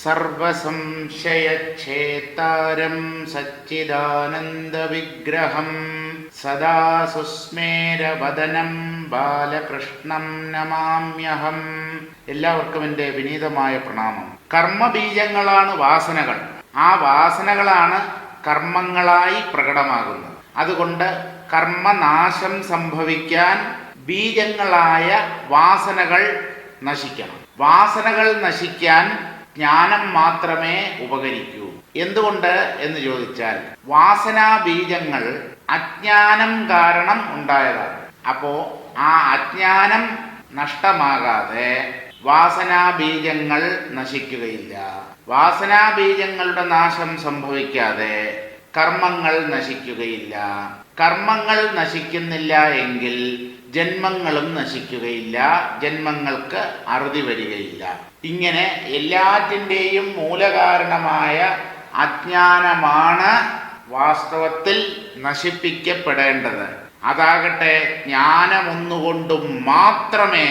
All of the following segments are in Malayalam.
സർവസംശയക്ഷേതാരം സച്ചിദാനന്ദവിഗ്രഹം സദാ സുസ്മേരവദനം ബാലകൃഷ്ണം നമാമ്യഹം. എല്ലാവർക്കും എൻ്റെ വിനീതമായ പ്രണാമം. കർമ്മബീജങ്ങളാണ് വാസനകൾ. ആ വാസനകളാണ് കർമ്മങ്ങളായി പ്രകടമാകുന്നത്. അതുകൊണ്ട് കർമ്മനാശം സംഭവിക്കാൻ ബീജങ്ങളായ വാസനകൾ നശിക്കണം. വാസനകൾ നശിക്കാൻ ജ്ഞാനം മാത്രമേ ഉപകരിക്കൂ. എന്തുകൊണ്ട് എന്ന് ചോദിച്ചാൽ, വാസനാ ബീജങ്ങൾ അജ്ഞാനം കാരണം ഉണ്ടായതാണ്. അപ്പോ ആ അജ്ഞാനം നഷ്ടമാകാതെ വാസനാ ബീജങ്ങൾ നശിക്കുകയില്ല. വാസനാ ബീജങ്ങളുടെ നാശം സംഭവിക്കാതെ കർമ്മങ്ങൾ നശിക്കുകയില്ല. കർമ്മങ്ങൾ നശിക്കുന്നില്ല എങ്കിൽ ജന്മങ്ങളും നശിക്കുകയില്ല, ജന്മങ്ങൾക്ക് അറുതി വരികയില്ല. ഇങ്ങനെ എല്ലാറ്റിൻ്റെയും മൂലകാരണമായ അജ്ഞാനമാണ് വാസ്തവത്തിൽ നശിപ്പിക്കപ്പെടേണ്ടത്. അതാകട്ടെ ജ്ഞാനമൊന്നുകൊണ്ടും മാത്രമേ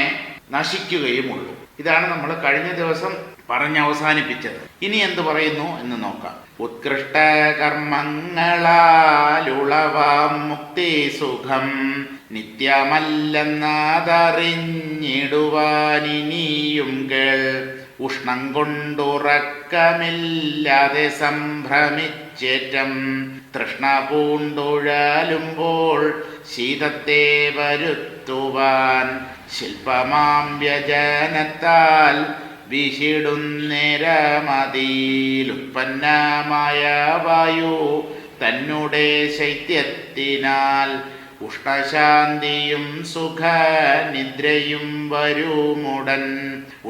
നശിക്കുകയുമുള്ളൂ. ഇതാണ് നമ്മൾ കഴിഞ്ഞ ദിവസം പറഞ്ഞവസാനിപ്പിച്ചത്. ഇനി എന്ത് പറയുന്നു എന്ന് നോക്കാം. ഉത്കൃഷ്ട കർമ്മങ്ങളാലുളവാം മുക്തി സുഖം നിത്യമല്ലെന്നതറിഞ്ഞിടുവാനിനിയും കേൾ. ഉഷ്ണം കൊണ്ടുറക്കമില്ലാതെ സംഭ്രമിച്ചേറ്റം തൃഷ്ണ പൂണ്ടുഴലുമ്പോൾ ശീതത്തെ വരുത്തുവാൻ ശില്പമാം വ്യജനത്താൽ വിശിടുന്നേരമതിയിലുത്പന്നമായ വായു തന്നുടെ ശൈത്യത്തിനാൽ ഉഷ്ണശാന്തിയും സുഖ നിദ്രയും വരുമുടൻ.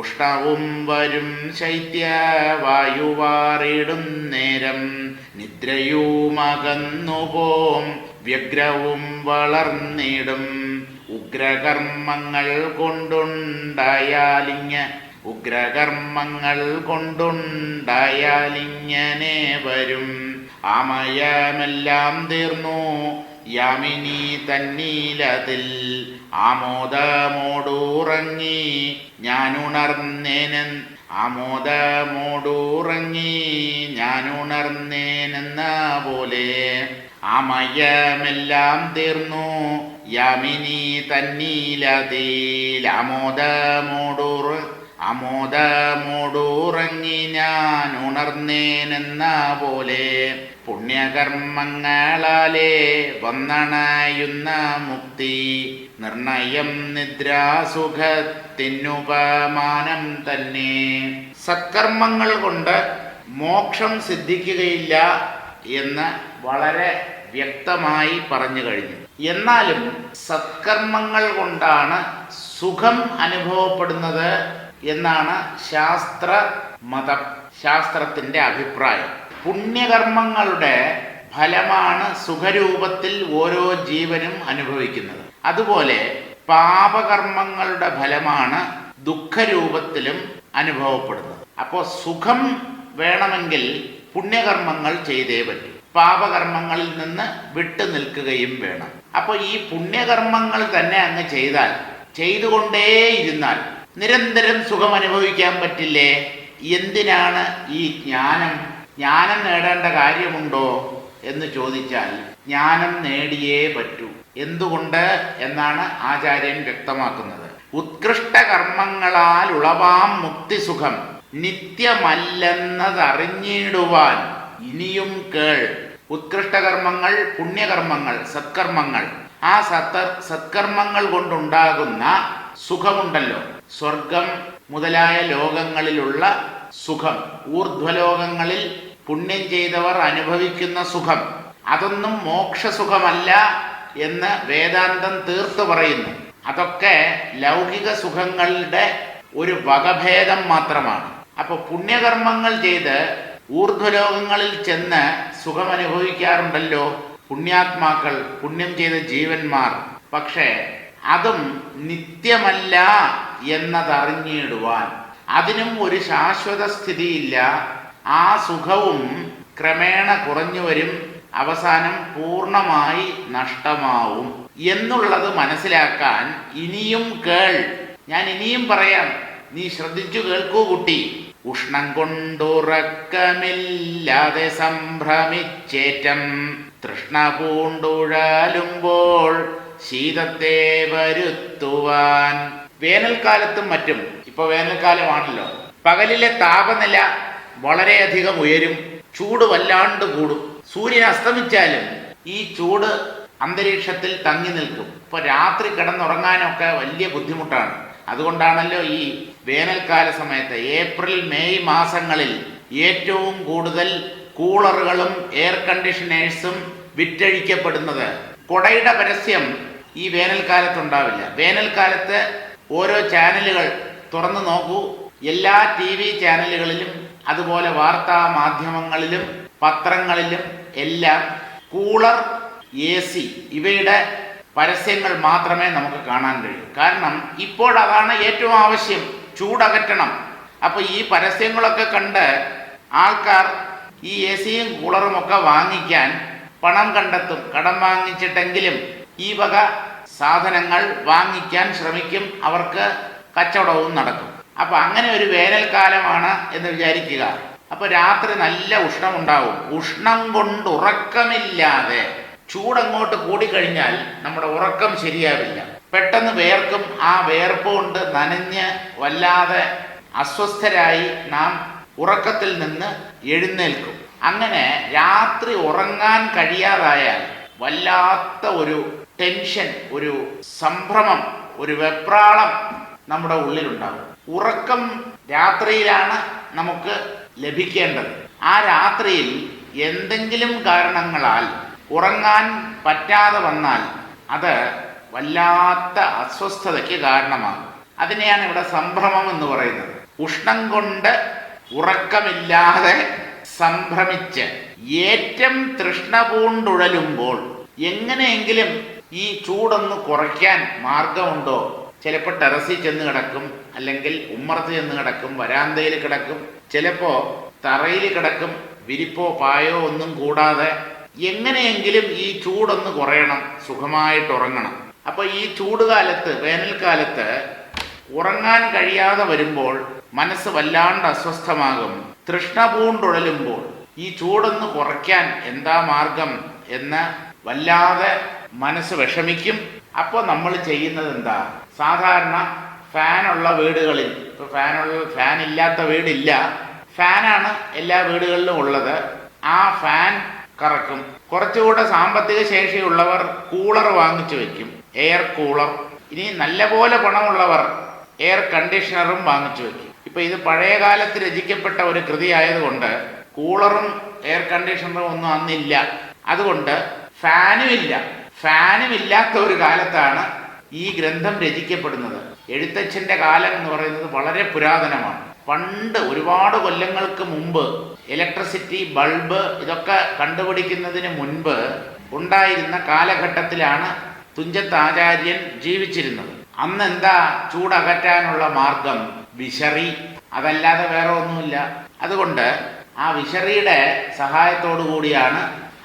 ഉഷ്ണവും വരും ശൈത്യവായുവാറിടും നേരം നിദ്രയുമകന്നുപോം വ്യഗ്രവും വളർന്നിടും. ഉഗ്രകർമ്മങ്ങൾ കൊണ്ടുണ്ടായാലിങ്ങനെ വരും. ആമയമെല്ലാം തീർന്നു യാമിനി തന്നീലതിൽ ആമോദമോടുറങ്ങി ഞാനുണർന്നേനെന്ന പോലെ. ആമയമെല്ലാം തീർന്നു യാമിനി തന്നീലതിൽ ആമോദമോടുറങ്ങി ഞാൻ ഉണർന്നേനെന്ന പോലെ. പുണ്യകർമ്മങ്ങളാലേ വന്നണയുന്ന മുക്തി നിർണയം നിദ്രാസുഖത്തിനുപമാനം തന്നെ. സത്കർമ്മങ്ങൾ കൊണ്ട് മോക്ഷം സിദ്ധിക്കുകയില്ല എന്ന് വളരെ വ്യക്തമായി പറഞ്ഞു കഴിഞ്ഞു. എന്നാലും സത്കർമ്മങ്ങൾ കൊണ്ടാണ് സുഖം അനുഭവപ്പെടുന്നത് എന്നാണ് ശാസ്ത്രത്തിന്റെ അഭിപ്രായം. പുണ്യകർമ്മങ്ങളുടെ ഫലമാണ് സുഖരൂപത്തിൽ ഓരോ ജീവനും അനുഭവിക്കുന്നത്. അതുപോലെ പാപകർമ്മങ്ങളുടെ ഫലമാണ് ദുഃഖരൂപത്തിലും അനുഭവപ്പെടുന്നത്. അപ്പോൾ സുഖം വേണമെങ്കിൽ പുണ്യകർമ്മങ്ങൾ ചെയ്തേ പറ്റൂ. പാപകർമ്മങ്ങളിൽ നിന്ന് വിട്ടു നിൽക്കുകയും വേണം. അപ്പോൾ ഈ പുണ്യകർമ്മങ്ങൾ തന്നെ അങ്ങ് ചെയ്തുകൊണ്ടേയിരുന്നാൽ നിരന്തരം സുഖം അനുഭവിക്കാൻ പറ്റില്ലേ? എന്തിനാണ് ഈ ജ്ഞാനം നേടേണ്ട കാര്യമുണ്ടോ എന്ന് ചോദിച്ചാൽ ജ്ഞാനം നേടിയേ പറ്റൂ. എന്തുകൊണ്ട് എന്നാണ് ആചാര്യൻ വ്യക്തമാക്കുന്നത്. ഉത്കൃഷ്ട കർമ്മങ്ങളാൽ ഉളവാം മുക്തിസുഖം നിത്യമല്ലെന്നതറിഞ്ഞിടുവാൻ ഇനിയും കേൾ. ഉത്കൃഷ്ടകർമ്മങ്ങൾ, പുണ്യകർമ്മങ്ങൾ, സത്കർമ്മങ്ങൾ. ആ സത്കർമ്മങ്ങൾ കൊണ്ടുണ്ടാകുന്ന സുഖമുണ്ടല്ലോ, സ്വർഗം മുതലായ ലോകങ്ങളിലുള്ള സുഖം, ഊർധ്വലോകങ്ങളിൽ പുണ്യം ചെയ്തവർ അനുഭവിക്കുന്ന സുഖം, അതൊന്നും മോക്ഷസുഖമല്ല എന്ന് വേദാന്തം തീർത്തു പറയുന്നു. അതൊക്കെ ലൗകിക സുഖങ്ങളുടെ ഒരു വകഭേദം മാത്രമാണ്. അപ്പൊ പുണ്യകർമ്മങ്ങൾ ചെയ്ത് ഊർധ്വലോകങ്ങളിൽ ചെന്ന് സുഖമനുഭവിക്കാറുണ്ടല്ലോ പുണ്യാത്മാക്കൾ, പുണ്യം ചെയ്ത ജീവന്മാർ. പക്ഷേ അതും നിത്യമല്ല എന്നതറിഞ്ഞിടുവാൻ, അതിനും ഒരു ശാശ്വത സ്ഥിതിയില്ല. ആ സുഖവും ക്രമേണ കുറഞ്ഞു വരും, അവസാനം പൂർണ്ണമായി നഷ്ടമാവും എന്നുള്ളത് മനസ്സിലാക്കാൻ ഇനിയും കേൾ. ഞാൻ ഇനിയും പറയാം, നീ ശ്രദ്ധിച്ചു കേൾക്കൂ കുട്ടി. ഉഷ്ണം കൊണ്ടുറക്കമില്ലാതെ സംഭ്രമിച്ചേറ്റം തൃഷ്ണ പൂണ്ടുഴലുമ്പോൾ ശീതത്തെ വരുത്തുവാൻ. വേനൽക്കാലത്തും മറ്റും, ഇപ്പൊ വേനൽക്കാലമാണല്ലോ, പകലിലെ താപനില വളരെയധികം ഉയരും, ചൂട് വല്ലാണ്ട് കൂടും. സൂര്യൻ അസ്തമിച്ചാലും ഈ ചൂട് അന്തരീക്ഷത്തിൽ തങ്ങി നിൽക്കും. ഇപ്പൊ രാത്രി കിടന്നുറങ്ങാനൊക്കെ വലിയ ബുദ്ധിമുട്ടാണ്. അതുകൊണ്ടാണല്ലോ ഈ വേനൽക്കാല സമയത്ത് ഏപ്രിൽ മെയ് മാസങ്ങളിൽ ഏറ്റവും കൂടുതൽ കൂളറുകളും എയർ കണ്ടീഷനേഴ്സും വിറ്റഴിക്കപ്പെടുന്നത്. കുടയുടെ പരസ്യം ഈ വേനൽക്കാലത്തുണ്ടാവില്ല. വേനൽക്കാലത്ത് ഓരോ ചാനലുകൾ തുറന്നു നോക്കൂ, എല്ലാ TV ചാനലുകളിലും അതുപോലെ വാർത്താ മാധ്യമങ്ങളിലും പത്രങ്ങളിലും എല്ലാം കൂളർ, AC ഇവയുടെ പരസ്യങ്ങൾ മാത്രമേ നമുക്ക് കാണാൻ കഴിയൂ. കാരണം ഇപ്പോൾ അതാണ് ഏറ്റവും ആവശ്യം, ചൂടകറ്റണം. അപ്പോൾ ഈ പരസ്യങ്ങളൊക്കെ കണ്ട് ആൾക്കാർ ഈ ACയും കൂളറും ഒക്കെ വാങ്ങിക്കാൻ പണം കണ്ടെത്തും. കടം വാങ്ങിച്ചിട്ടെങ്കിലും ഈ വക സാധനങ്ങൾ വാങ്ങിക്കാൻ ശ്രമിക്കും. അവർക്ക് കച്ചവടവും നടക്കും. അപ്പൊ അങ്ങനെ ഒരു വേനൽക്കാലമാണ് എന്ന് വിചാരിക്കുക. അപ്പൊ രാത്രി നല്ല ഉഷ്ണമുണ്ടാവും. ഉഷ്ണം കൊണ്ട് ഉറക്കമില്ലാതെ, ചൂടങ്ങോട്ട് കൂടിക്കഴിഞ്ഞാൽ നമ്മുടെ ഉറക്കം ശരിയാവില്ല, പെട്ടെന്ന് വേർക്കും. ആ വേർപ്പ് കൊണ്ട് നനഞ്ഞ് വല്ലാതെ അസ്വസ്ഥരായി നാം ഉറക്കത്തിൽ നിന്ന് എഴുന്നേൽക്കും. അങ്ങനെ രാത്രി ഉറങ്ങാൻ കഴിയാതായാൽ വല്ലാത്ത ഒരു ടെൻഷൻ, ഒരു സംഭ്രമം, ഒരു വെപ്രാളം നമ്മുടെ ഉള്ളിലുണ്ടാകും. ഉറക്കം രാത്രിയിലാണ് നമുക്ക് ലഭിക്കേണ്ടത്. ആ രാത്രിയിൽ എന്തെങ്കിലും കാരണങ്ങളാൽ ഉറങ്ങാൻ പറ്റാതെ വന്നാൽ അത് വല്ലാത്ത അസ്വസ്ഥതയ്ക്ക് കാരണമാകും. അതിനെയാണ് ഇവിടെ സംഭ്രമം എന്ന് പറയുന്നത്. ഉഷ്ണം കൊണ്ട് ഉറക്കമില്ലാതെ സംഭ്രമിച്ച് ഏറ്റം തൃഷ്ണ പൂണ്ടുഴലുമ്പോൾ, എങ്ങനെയെങ്കിലും ഈ ചൂടൊന്ന് കുറയ്ക്കാൻ മാർഗമുണ്ടോ? ചിലപ്പോൾ ടെറസിൽ ചെന്ന് കിടക്കും, അല്ലെങ്കിൽ ഉമ്മറത്ത് ചെന്ന് കിടക്കും, വരാന്തയിൽ കിടക്കും, ചിലപ്പോൾ തറയിൽ കിടക്കും, വിരിപ്പോ പായോ ഒന്നും കൂടാതെ. എങ്ങനെയെങ്കിലും ഈ ചൂടൊന്ന് കുറയണം, സുഖമായിട്ട് ഉറങ്ങണം. അപ്പൊ ഈ ചൂടുകാലത്ത്, വേനൽക്കാലത്ത് ഉറങ്ങാൻ കഴിയാതെ വരുമ്പോൾ മനസ്സ് വല്ലാണ്ട് അസ്വസ്ഥമാകും. തൃഷ്ണ പൂണ്ടുഴലുമ്പോൾ ഈ ചൂടൊന്ന് കുറയ്ക്കാൻ എന്താ മാർഗം എന്ന് വല്ലാതെ മനസ്സ് വിഷമിക്കും. അപ്പോൾ നമ്മൾ ചെയ്യുന്നത് എന്താ? സാധാരണ ഫാനുള്ള വീടുകളിൽ, ഇപ്പൊ ഫാൻ ഇല്ലാത്ത വീടില്ല, ഫാനാണ് എല്ലാ വീടുകളിലും ഉള്ളത്. ആ ഫാൻ കറക്കും. കുറച്ചുകൂടെ സാമ്പത്തിക ശേഷിയുള്ളവർ കൂളർ വാങ്ങിച്ചു വെക്കും, എയർ കൂളർ. ഇനി നല്ലപോലെ പണമുള്ളവർ എയർ കണ്ടീഷണറും വാങ്ങിച്ചു വെക്കും. ഇപ്പൊ ഇത് പഴയ കാലത്ത് രചിക്കപ്പെട്ട ഒരു കൃതി ആയതുകൊണ്ട് കൂളറും എയർ കണ്ടീഷണറും ഒന്നും അന്നില്ല. അതുകൊണ്ട് ഫാനും ഇല്ല. ഫാനും ഇല്ലാത്ത ഒരു കാലത്താണ് ഈ ഗ്രന്ഥം രചിക്കപ്പെടുന്നത്. എഴുത്തച്ഛന്റെ കാലം എന്ന് പറയുന്നത് വളരെ പുരാതനമാണ്. പണ്ട് ഒരുപാട് കൊല്ലങ്ങൾക്ക് മുമ്പ് ഇലക്ട്രിസിറ്റി, ബൾബ് ഇതൊക്കെ കണ്ടുപിടിക്കുന്നതിന് മുൻപ് ഉണ്ടായിരുന്ന കാലഘട്ടത്തിലാണ് തുഞ്ചത്ത് ആചാര്യൻ ജീവിച്ചിരുന്നത്. അന്ന് എന്താ ചൂടകറ്റാനുള്ള മാർഗം? വിശറി, അതല്ലാതെ വേറെ ഒന്നുമില്ല. അതുകൊണ്ട് ആ വിശറിയുടെ സഹായത്തോടു കൂടിയാണ്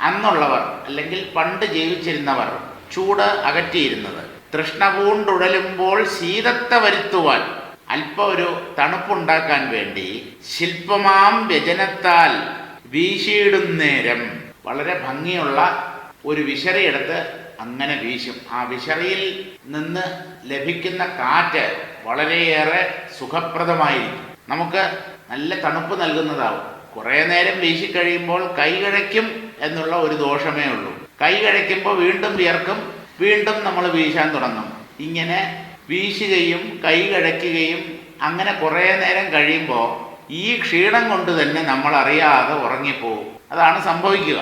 അന്നുള്ളവർ, അല്ലെങ്കിൽ പണ്ട് ജീവിച്ചിരുന്നവർ, ചൂട് അകറ്റിയിരുന്നത്. തൃഷ്ണ പൂണ്ടുഴലുമ്പോൾ ശീതത്തെ വരുത്തുവാൻ, അല്പം ഒരു തണുപ്പുണ്ടാക്കാൻ വേണ്ടി ശില്പമാം വ്യജനത്താൽ വീശിയിടും നേരം, വളരെ ഭംഗിയുള്ള ഒരു വിശറിയെടുത്ത് അങ്ങനെ വീശും. ആ വിശറിയിൽ നിന്ന് ലഭിക്കുന്ന കാറ്റ് വളരെയേറെ സുഖപ്രദമായിരിക്കും, നമുക്ക് നല്ല തണുപ്പ് നൽകുന്നതാവും. കുറേ നേരം വീശിക്കഴിയുമ്പോൾ കൈ കിഴയ്ക്കും എന്നുള്ള ഒരു ദോഷമേ ഉള്ളൂ. കൈ കിഴയ്ക്കുമ്പോൾ വീണ്ടും വിയർക്കും, വീണ്ടും നമ്മൾ വീശാൻ തുടങ്ങും. ഇങ്ങനെ വീശുകയും കൈ കിഴയ്ക്കുകയും അങ്ങനെ കുറേ നേരം കഴിയുമ്പോൾ ഈ ക്ഷീണം കൊണ്ട് തന്നെ നമ്മൾ അറിയാതെ ഉറങ്ങിപ്പോവും. അതാണ് സംഭവിക്കുക.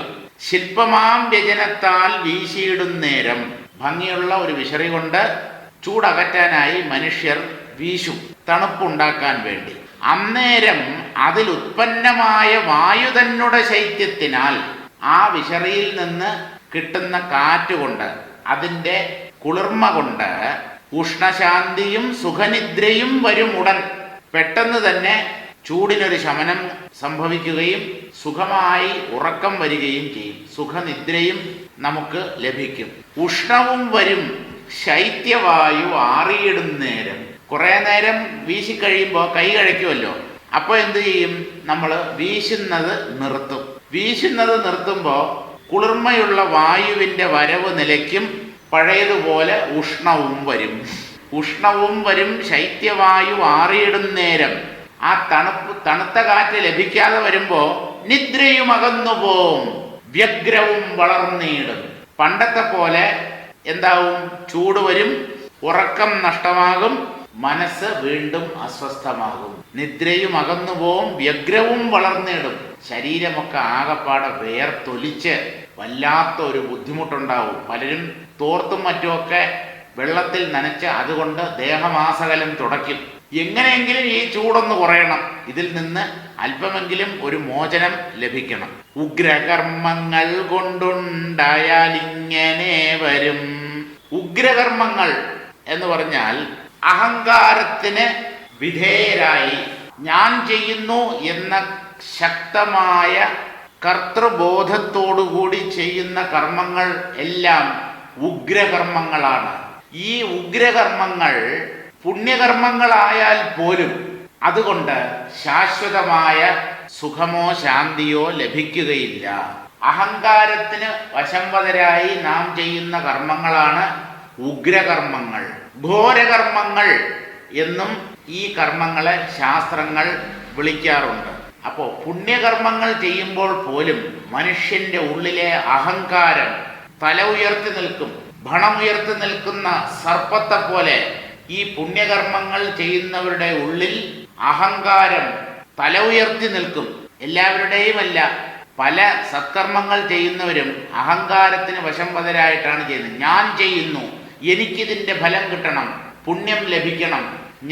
ശില്പമാം വ്യജനത്താൽ വീശിയിടും നേരം, ഭംഗിയുള്ള ഒരു വിശറി കൊണ്ട് ചൂടകറ്റാനായി മനുഷ്യർ വീശും, തണുപ്പുണ്ടാക്കാൻ വേണ്ടി. അന്നേരം അതിൽ ഉത്പന്നമായ വായു തന്നുടെ ശൈത്യത്തിനാൽ, ആ വിശറിയിൽ നിന്ന് കിട്ടുന്ന കാറ്റുകൊണ്ട്, അതിൻ്റെ കുളിർമ കൊണ്ട് ഉഷ്ണശാന്തിയും സുഖനിദ്രയും വരും ഉടൻ. പെട്ടെന്ന് തന്നെ ചൂടിനൊരു ശമനം സംഭവിക്കുകയും സുഖമായി ഉറക്കം വരികയും ചെയ്യും. സുഖനിദ്രയും നമുക്ക് ലഭിക്കും. ഉഷ്ണവും വരും ശൈത്യവായു ആറിയിടും നേരം. കുറേ നേരം വീശിക്കഴിയുമ്പോൾ കൈ കഴിക്കുമല്ലോ, അപ്പോൾ എന്ത് ചെയ്യും? നമ്മൾ വീശുന്നത് നിർത്തും. വീശുന്നത് നിർത്തുമ്പോൾ കുളിർമയുള്ള വായുവിൻ്റെ വരവ് നിലയ്ക്കും, പഴയതുപോലെ ഉഷ്ണവും വരും. ശൈത്യവായു ആറിയിടും നേരം ആ തണുത്ത കാറ്റ് ലഭിക്കാതെ വരുമ്പോൾ നിദ്രയും അകന്നു പോവും, വ്യഗ്രവും വളർന്നിടും. പണ്ടത്തെ പോലെ എന്താവും? ചൂട് വരും, ഉറക്കം നഷ്ടമാകും, മനസ്സ് വീണ്ടും അസ്വസ്ഥമാകും. നിദ്രയും അകന്നു പോവും, വ്യഗ്രവും വളർന്നിടും. ശരീരമൊക്കെ ആകപ്പാടെ വേർത്തൊലിച്ച് വല്ലാത്ത ഒരു ബുദ്ധിമുട്ടുണ്ടാവും. പലരും തോർത്തും മറ്റുമൊക്കെ വെള്ളത്തിൽ നനച്ച് അതുകൊണ്ട് ദേഹമാസകലം തുടയ്ക്കും. എങ്ങനെയെങ്കിലും ഈ ചൂടൊന്ന് കുറയണം, ഇതിൽ നിന്ന് അല്പമെങ്കിലും ഒരു മോചനം ലഭിക്കണം. ഉഗ്രകർമ്മങ്ങൾ കൊണ്ടുണ്ടായാൽ ഇങ്ങനെ വരും. ഉഗ്രകർമ്മങ്ങൾ എന്ന് പറഞ്ഞാൽ അഹങ്കാരത്തിന് വിധേയരായി ഞാൻ ചെയ്യുന്നു എന്ന ശക്തമായ കർത്തൃബോധത്തോടുകൂടി ചെയ്യുന്ന കർമ്മങ്ങൾ എല്ലാം ഉഗ്രകർമ്മങ്ങളാണ്. ഈ ഉഗ്രകർമ്മങ്ങൾ പുണ്യകർമ്മങ്ങളായാൽ പോലും അതുകൊണ്ട് ശാശ്വതമായ സുഖമോ ശാന്തിയോ ലഭിക്കുകയില്ല. അഹങ്കാരത്തിന് വശംവദരായി നാം ചെയ്യുന്ന കർമ്മങ്ങളാണ് ഉഗ്രകർമ്മങ്ങൾ. ഘോരകർമ്മങ്ങൾ എന്നും ഈ കർമ്മങ്ങളെ ശാസ്ത്രങ്ങൾ വിളിക്കാറുണ്ട്. അപ്പോൾ പുണ്യകർമ്മങ്ങൾ ചെയ്യുമ്പോൾ പോലും മനുഷ്യന്റെ ഉള്ളിലെ അഹങ്കാരം തല ഉയർത്തി നിൽക്കും. ഭണമുയർത്തി നിൽക്കുന്ന സർപ്പത്തെ പോലെ ഈ പുണ്യകർമ്മങ്ങൾ ചെയ്യുന്നവരുടെ ഉള്ളിൽ അഹങ്കാരം തല ഉയർത്തി നിൽക്കും. എല്ലാവരുടെയുമല്ല, പല സത്കർമ്മങ്ങൾ ചെയ്യുന്നവരും അഹങ്കാരത്തിന് വശംവദരായിട്ടാണ് ചെയ്യുന്നത്. ഞാൻ ചെയ്യുന്നു, എനിക്കിതിൻ്റെ ഫലം കിട്ടണം, പുണ്യം ലഭിക്കണം,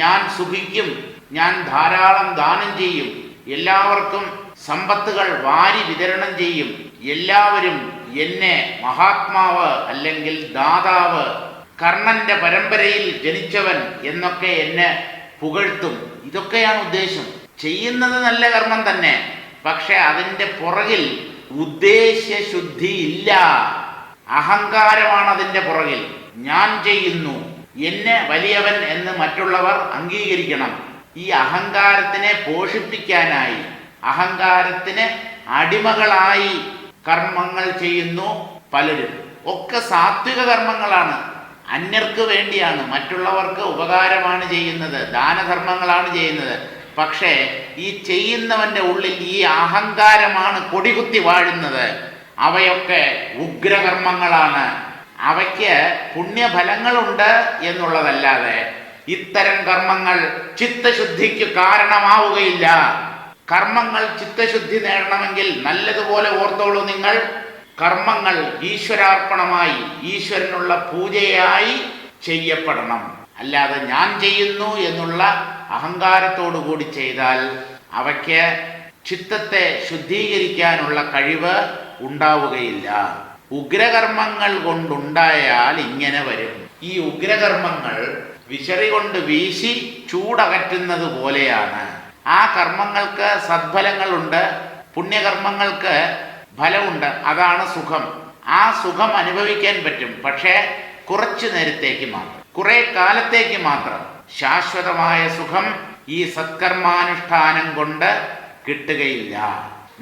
ഞാൻ സുഖിക്കും, ഞാൻ ധാരാളം ദാനം ചെയ്യും, എല്ലാവർക്കും സമ്പത്തുകൾ വാരി വിതരണം ചെയ്യും, എല്ലാവരും എന്നെ മഹാത്മാവ് അല്ലെങ്കിൽ ദാതാവ്, കർണന്റെ പരമ്പരയിൽ ജനിച്ചവൻ എന്നൊക്കെ എന്നെ പുകഴ്ത്തും. ഇതൊക്കെയാണ് ഉദ്ദേശം. ചെയ്യുന്നത് നല്ല കർമ്മം തന്നെ, പക്ഷെ അതിൻ്റെ പുറകിൽ ഉദ്ദേശ്യശുദ്ധി ഇല്ല. അഹങ്കാരമാണ് അതിൻ്റെ പുറകിൽ. ഞാൻ ചെയ്യുന്നു, എന്നെ വലിയവൻ എന്ന് മറ്റുള്ളവർ അംഗീകരിക്കണം. ഈ അഹങ്കാരത്തിനെ പോഷിപ്പിക്കാനായി, അഹങ്കാരത്തിന് അടിമകളായി കർമ്മങ്ങൾ ചെയ്യുന്നു പലരും. ഒക്കെ സാത്വിക കർമ്മങ്ങളാണ്, അന്യർക്ക് വേണ്ടിയാണ്, മറ്റുള്ളവർക്ക് ഉപകാരമാണ് ചെയ്യുന്നത്, ദാനധർമ്മങ്ങളാണ് ചെയ്യുന്നത്. പക്ഷേ ഈ ചെയ്യുന്നവന്റെ ഉള്ളിൽ ഈ അഹങ്കാരമാണ് കൊടികുത്തി വാഴുന്നത്. അവയൊക്കെ ഉഗ്രകർമ്മങ്ങളാണ്. അവയ്ക്ക് പുണ്യഫലങ്ങളുണ്ട് എന്നുള്ളതല്ലാതെ ഇത്തരം കർമ്മങ്ങൾ ചിത്തശുദ്ധിക്ക് കാരണമാവുകയില്ല. കർമ്മങ്ങൾ ചിത്തശുദ്ധി നേടണമെങ്കിൽ നല്ലതുപോലെ ഓർത്തോളൂ നിങ്ങൾ, കർമ്മങ്ങൾ ഈശ്വരാർപ്പണമായി, ഈശ്വരനുള്ള പൂജയായി ചെയ്യപ്പെടണം. അല്ലാതെ ഞാൻ ചെയ്യുന്നു എന്നുള്ള അഹങ്കാരത്തോടു കൂടി ചെയ്താൽ അവയ്ക്ക് ചിത്തത്തെ ശുദ്ധീകരിക്കാനുള്ള കഴിവ് ഉണ്ടാവുകയില്ല. ഉഗ്രകർമ്മങ്ങൾ കൊണ്ടുണ്ടായാൽ ഇങ്ങനെ വരും. ഈ ഉഗ്രകർമ്മങ്ങൾ വിശറി കൊണ്ട് വീശി ചൂടകറ്റുന്നത് പോലെയാണ്. ആ കർമ്മങ്ങൾക്ക് സദ്ഫലങ്ങളുണ്ട്, പുണ്യകർമ്മങ്ങൾക്ക് ഫലമുണ്ട്. അതാണ് സുഖം. ആ സുഖം അനുഭവിക്കാൻ പറ്റും, പക്ഷേ കുറച്ചു നേരത്തേക്ക് മാത്രം, കുറെ കാലത്തേക്ക് മാത്രം. ശാശ്വതമായ സുഖം ഈ സത്കർമാനുഷ്ഠാനം കൊണ്ട് കിട്ടുകയില്ല.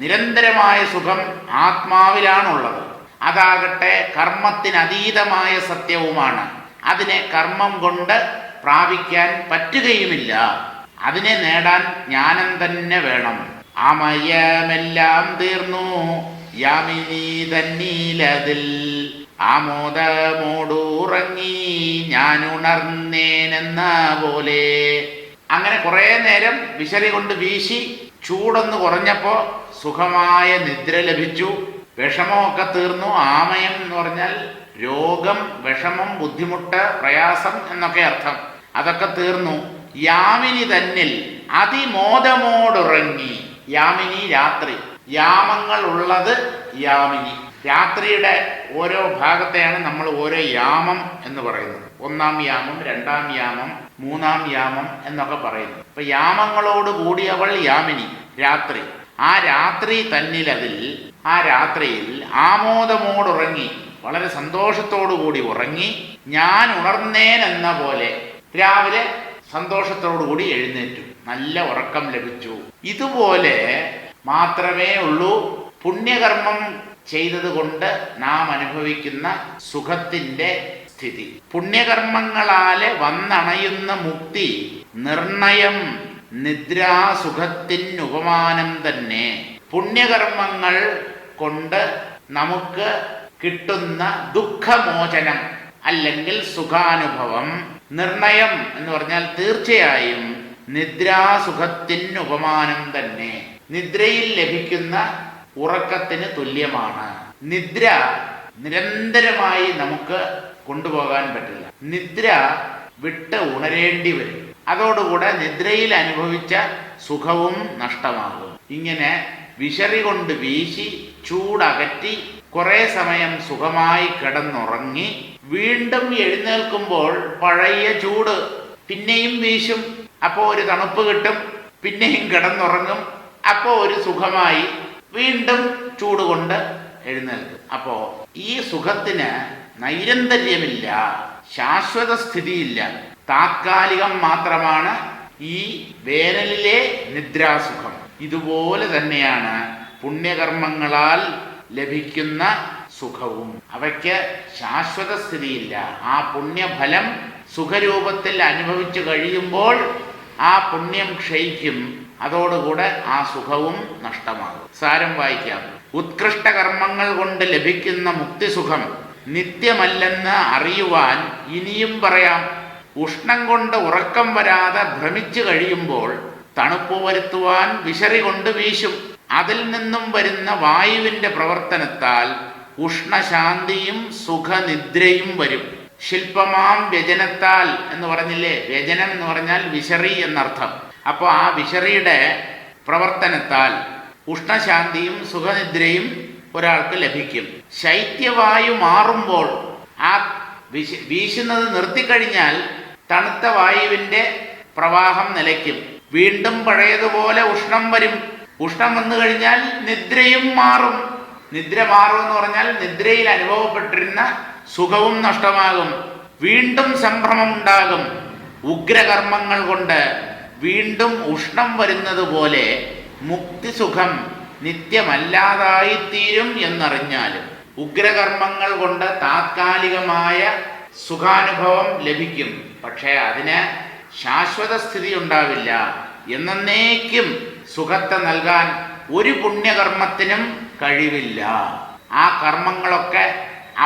നിരന്തരമായ സുഖം ആത്മാവിലാണുള്ളത്. അതാകട്ടെ കർമ്മത്തിനതീതമായ സത്യവുമാണ്. അതിനെ കർമ്മം കൊണ്ട് പ്രാപിക്കാൻ പറ്റുകയുമില്ല. അതിനെ നേടാൻ ജ്ഞാനം തന്നെ വേണം. അമയമെല്ലാം തീർന്നു യാമിനി തന്നീലതിൽ ആമോദമോടുറങ്ങി ഞാൻ ഉണർന്നേനെന്ന പോലെ. അങ്ങനെ കുറേ നേരം വിശറി കൊണ്ട് വീശി ചൂടൊന്ന് കുറഞ്ഞപ്പോ സുഖമായ നിദ്ര ലഭിച്ചു. വിഷമമൊക്കെ തീർന്നു. ആമയം എന്ന് പറഞ്ഞാൽ രോഗം, വിഷമം, ബുദ്ധിമുട്ട്, പ്രയാസം എന്നൊക്കെ അർത്ഥം. അതൊക്കെ തീർന്നു. യാമിനി തന്നിൽ അതിമോദമോടുറങ്ങി. യാമിനി രാത്രി, യാമങ്ങൾ ഉള്ളത് യാമിനി. രാത്രിയുടെ ഓരോ ഭാഗത്തെയാണ് നമ്മൾ ഓരോ യാമം എന്ന് പറയുന്നത്. ഒന്നാം യാമം, രണ്ടാം യാമം, മൂന്നാം യാമം എന്നൊക്കെ പറയുന്നു. അപ്പൊ യാമങ്ങളോട് കൂടിയവൾ യാമിനി, രാത്രി. ആ രാത്രി തന്നിലതിൽ, ആ രാത്രിയിൽ ആമോദമോടുറങ്ങി, വളരെ സന്തോഷത്തോടു കൂടി ഉറങ്ങി. ഞാൻ ഉണർന്നേൻ എന്ന പോലെ. രാവിലെ സന്തോഷത്തോടുകൂടി എഴുന്നേറ്റു, നല്ല ഉറക്കം ലഭിച്ചു. ഇതുപോലെ മാത്രമേ ഉള്ളൂ പുണ്യകർമ്മം ചെയ്തതുകൊണ്ട് നാം അനുഭവിക്കുന്ന സുഖത്തിന്റെ സ്ഥിതി. പുണ്യകർമ്മങ്ങളാലെ വന്നണയുന്ന മുക്തി നിർണയം നിദ്രാസുഖത്തിനുപമാനം തന്നെ. പുണ്യകർമ്മങ്ങൾ കൊണ്ട് നമുക്ക് കിട്ടുന്ന ദുഃഖമോചനം അല്ലെങ്കിൽ സുഖാനുഭവം, നിർണയം എന്ന് പറഞ്ഞാൽ തീർച്ചയായും നിദ്രാസുഖത്തിനുപമാനം തന്നെ. നിദ്രയിൽ ലഭിക്കുന്ന ഉറക്കത്തിന് തുല്യമാണ്. നിദ്ര നിരന്തരമായി നമുക്ക് കൊണ്ടുപോകാൻ പറ്റില്ല. നിദ്ര വിട്ട് ഉണരേണ്ടി വരും. അതോടുകൂടെ നിദ്രയിൽ അനുഭവിച്ച സുഖവും നഷ്ടമാകും. ഇങ്ങനെ വിശറി കൊണ്ട് വീശി ചൂടകറ്റി കുറെ സമയം സുഖമായി കിടന്നുറങ്ങി വീണ്ടും എഴുന്നേൽക്കുമ്പോൾ പഴയ ചൂട് പിന്നെയും വീശും. അപ്പോൾ ഒരു തണുപ്പ് കിട്ടും, പിന്നെയും കിടന്നുറങ്ങും. അപ്പോൾ ഒരു സുഖമായി വീണ്ടും ചൂട് കൊണ്ട് എഴുന്നേൽക്കും. അപ്പോ ഈ സുഖത്തിന് നൈരന്തര്യമില്ല, ശാശ്വത സ്ഥിതിയില്ല, താത്കാലികം മാത്രമാണ് ഈ വേനലിലെ നിദ്രാസുഖം. ഇതുപോലെ തന്നെയാണ് പുണ്യകർമ്മങ്ങളാൽ ലഭിക്കുന്ന സുഖവും. അവയ്ക്ക് ശാശ്വത സ്ഥിതിയില്ല. ആ പുണ്യഫലം സുഖരൂപത്തിൽ അനുഭവിച്ചു കഴിയുമ്പോൾ ആ പുണ്യം ക്ഷയിക്കും. അതോടുകൂടെ ആ സുഖവും നഷ്ടമാകും. സാരം വായിക്കാം. ഉത്കൃഷ്ട കർമ്മങ്ങൾ കൊണ്ട് ലഭിക്കുന്ന മുക്തിസുഖം നിത്യമല്ലെന്ന് അറിയുവാൻ ഇനിയും പറയാം. ഉഷ്ണം കൊണ്ട് ഉറക്കം വരാതെ ഭ്രമിച്ചു കഴിയുമ്പോൾ തണുപ്പ് വരുത്തുവാൻ വിശറി കൊണ്ട് വീശും. അതിൽ നിന്നും വരുന്ന വായുവിന്റെ പ്രവർത്തനത്താൽ ഉഷ്ണശാന്തിയും സുഖനിദ്രയും വരും. ശില്പമാം വ്യജനത്താൽ എന്ന് പറഞ്ഞില്ലേ, വ്യജനം എന്ന് പറഞ്ഞാൽ വിശറി എന്നർത്ഥം. അപ്പോൾ ആ വിശറിയുടെ പ്രവർത്തനത്താൽ ഉഷ്ണശാന്തിയും സുഖനിദ്രയും ഒരാൾക്ക് ലഭിക്കും. ശൈത്യവായു മാറുമ്പോൾ ആ വീശുന്നത് നിർത്തിക്കഴിഞ്ഞാൽ തണുത്ത വായുവിൻ്റെ പ്രവാഹം നിലയ്ക്കും. വീണ്ടും പഴയതുപോലെ ഉഷ്ണം വരും. ഉഷ്ണം വന്നു കഴിഞ്ഞാൽ നിദ്രയും മാറും. നിദ്ര മാറും എന്ന് പറഞ്ഞാൽ നിദ്രയിൽ അനുഭവപ്പെട്ടിരുന്ന സുഖവും നഷ്ടമാകും. വീണ്ടും സംഭ്രമം ഉണ്ടാകും. ഉഗ്രകർമ്മങ്ങൾ കൊണ്ട് വീണ്ടും ഉഷ്ണം വരുന്നത് പോലെ മുക്തിസുഖം നിത്യമല്ലാതായിത്തീരും എന്നറിഞ്ഞാലും ഉഗ്രകർമ്മങ്ങൾ കൊണ്ട് താത്കാലികമായ സുഖാനുഭവം ലഭിക്കും. പക്ഷേ അതിന് ശാശ്വത സ്ഥിതി ഉണ്ടാവില്ല. എന്നേക്കും സുഖത്തെ നൽകാൻ ഒരു പുണ്യകർമ്മത്തിനും കഴിവില്ല. ആ കർമ്മങ്ങളൊക്കെ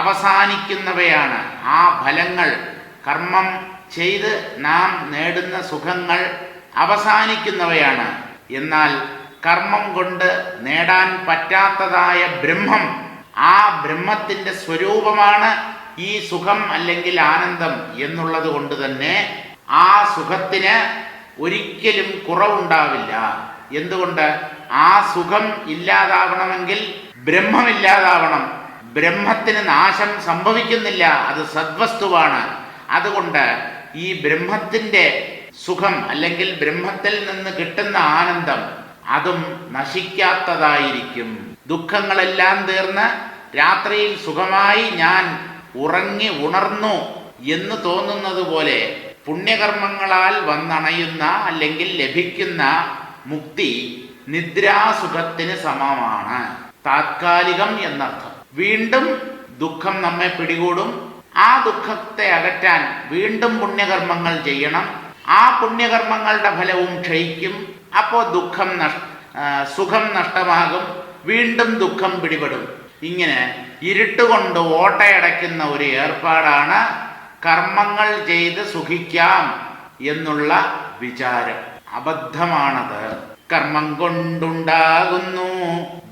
അവസാനിക്കുന്നവയാണ്. ആ ഫലങ്ങൾ, കർമ്മം ചെയ്ത് നാം നേടുന്ന സുഖങ്ങൾ അവസാനിക്കുന്നവയാണ്. എന്നാൽ കർമ്മം കൊണ്ട് നേടാൻ പറ്റാത്തതായ ബ്രഹ്മം, ആ ബ്രഹ്മത്തിൻ്റെ സ്വരൂപമാണ് ഈ സുഖം അല്ലെങ്കിൽ ആനന്ദം എന്നുള്ളത് കൊണ്ട് തന്നെ ആ സുഖത്തിന് ഒരിക്കലും കുറവുണ്ടാവില്ല. എന്തുകൊണ്ട്? ആ സുഖം ഇല്ലാതാവണമെങ്കിൽ ബ്രഹ്മമില്ലാതാവണം. ബ്രഹ്മത്തിന് നാശം സംഭവിക്കുന്നില്ല, അത് സദ്വസ്തുവാണ്. അതുകൊണ്ട് ഈ ബ്രഹ്മത്തിൻ്റെ സുഖം അല്ലെങ്കിൽ ബ്രഹ്മത്തിൽ നിന്ന് കിട്ടുന്ന ആനന്ദം അതും നശിക്കാത്തതായിരിക്കും. ദുഃഖങ്ങളെല്ലാം തീർന്ന് രാത്രിയിൽ സുഖമായി ഞാൻ ഉറങ്ങി ഉണർന്നു എന്ന് തോന്നുന്നത് പോലെ പുണ്യകർമ്മങ്ങളാൽ വന്നണയുന്ന അല്ലെങ്കിൽ ലഭിക്കുന്ന മുക്തി നിദ്രാസുഖത്തിന് സമമാണ്. താത്കാലികം എന്നർത്ഥം. വീണ്ടും ദുഃഖം നമ്മെ പിടികൂടും. ആ ദുഃഖത്തെ അകറ്റാൻ വീണ്ടും പുണ്യകർമ്മങ്ങൾ ചെയ്യണം. ആ പുണ്യകർമ്മങ്ങളുടെ ഫലവും ക്ഷയിക്കും. അപ്പോൾ സുഖം നഷ്ടമാകും. വീണ്ടും ദുഃഖം പിടിപെടും. ഇങ്ങനെ ഇരുട്ടുകൊണ്ട് ഓട്ടയടയ്ക്കുന്ന ഒരു ഏർപ്പാടാണ് കർമ്മങ്ങൾ ചെയ്ത് സുഖിക്കാം എന്നുള്ള വിചാരം. അബദ്ധമാണത്. കർമ്മം കൊണ്ടുണ്ടാകുന്നു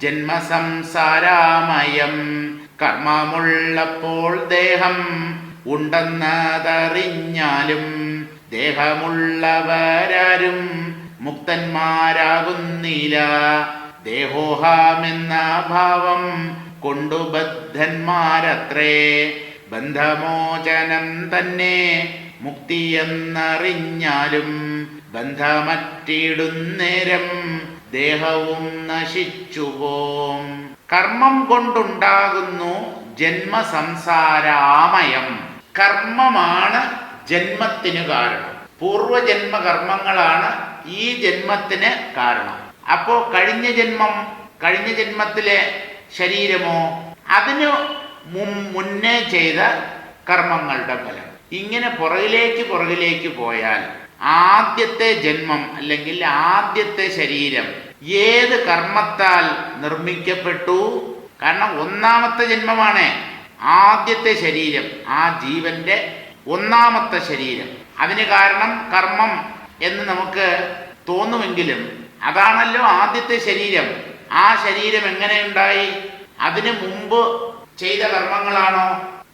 ജന്മസംസാരാമയം. കർമ്മമുള്ളപ്പോൾ ദേഹം ഉണ്ടെന്നതറിഞ്ഞാലും ദേഹമുള്ളവരാരും മുക്തന്മാരാകുന്നില്ല. ദേഹോഹമെന്ന ഭാവം കൊണ്ടു ബദ്ധന്മാരത്രേ. ബന്ധമോചനം തന്നെ മുക്തിയെന്നറിഞ്ഞാലും ബന്ധമറ്റിടുന്നേരം ദേഹവും നശിച്ചുപോം. കർമ്മം കൊണ്ടുണ്ടാകുന്നു ജന്മസംസാരാമയം. കർമ്മമാണ് ജന്മത്തിനു കാരണം. പൂർവജന്മ കർമ്മങ്ങളാണ് ഈ ജന്മത്തിന് കാരണം. അപ്പോ കഴിഞ്ഞ ജന്മത്തിലെ ശരീരമോ അതിനു മുന്നേ ചെയ്ത കർമ്മങ്ങളുടെ ഫലം. ഇങ്ങനെ പുറകിലേക്ക് പോയാൽ ആദ്യത്തെ ജന്മം അല്ലെങ്കിൽ ആദ്യത്തെ ശരീരം ഏത് കർമ്മത്താൽ നിർമ്മിക്കപ്പെട്ടു? കാരണം ഒന്നാമത്തെ ജന്മമാണ് ആദ്യത്തെ ശരീരം, ആ ജീവന്റെ ഒന്നാമത്തെ ശരീരം. അതിന് കാരണം കർമ്മം എന്ന് നമുക്ക് തോന്നുമെങ്കിലും അതാണല്ലോ ആദ്യത്തെ ശരീരം. ആ ശരീരം എങ്ങനെയുണ്ടായി? അതിനു മുമ്പ് ചെയ്ത കർമ്മങ്ങളാണോ,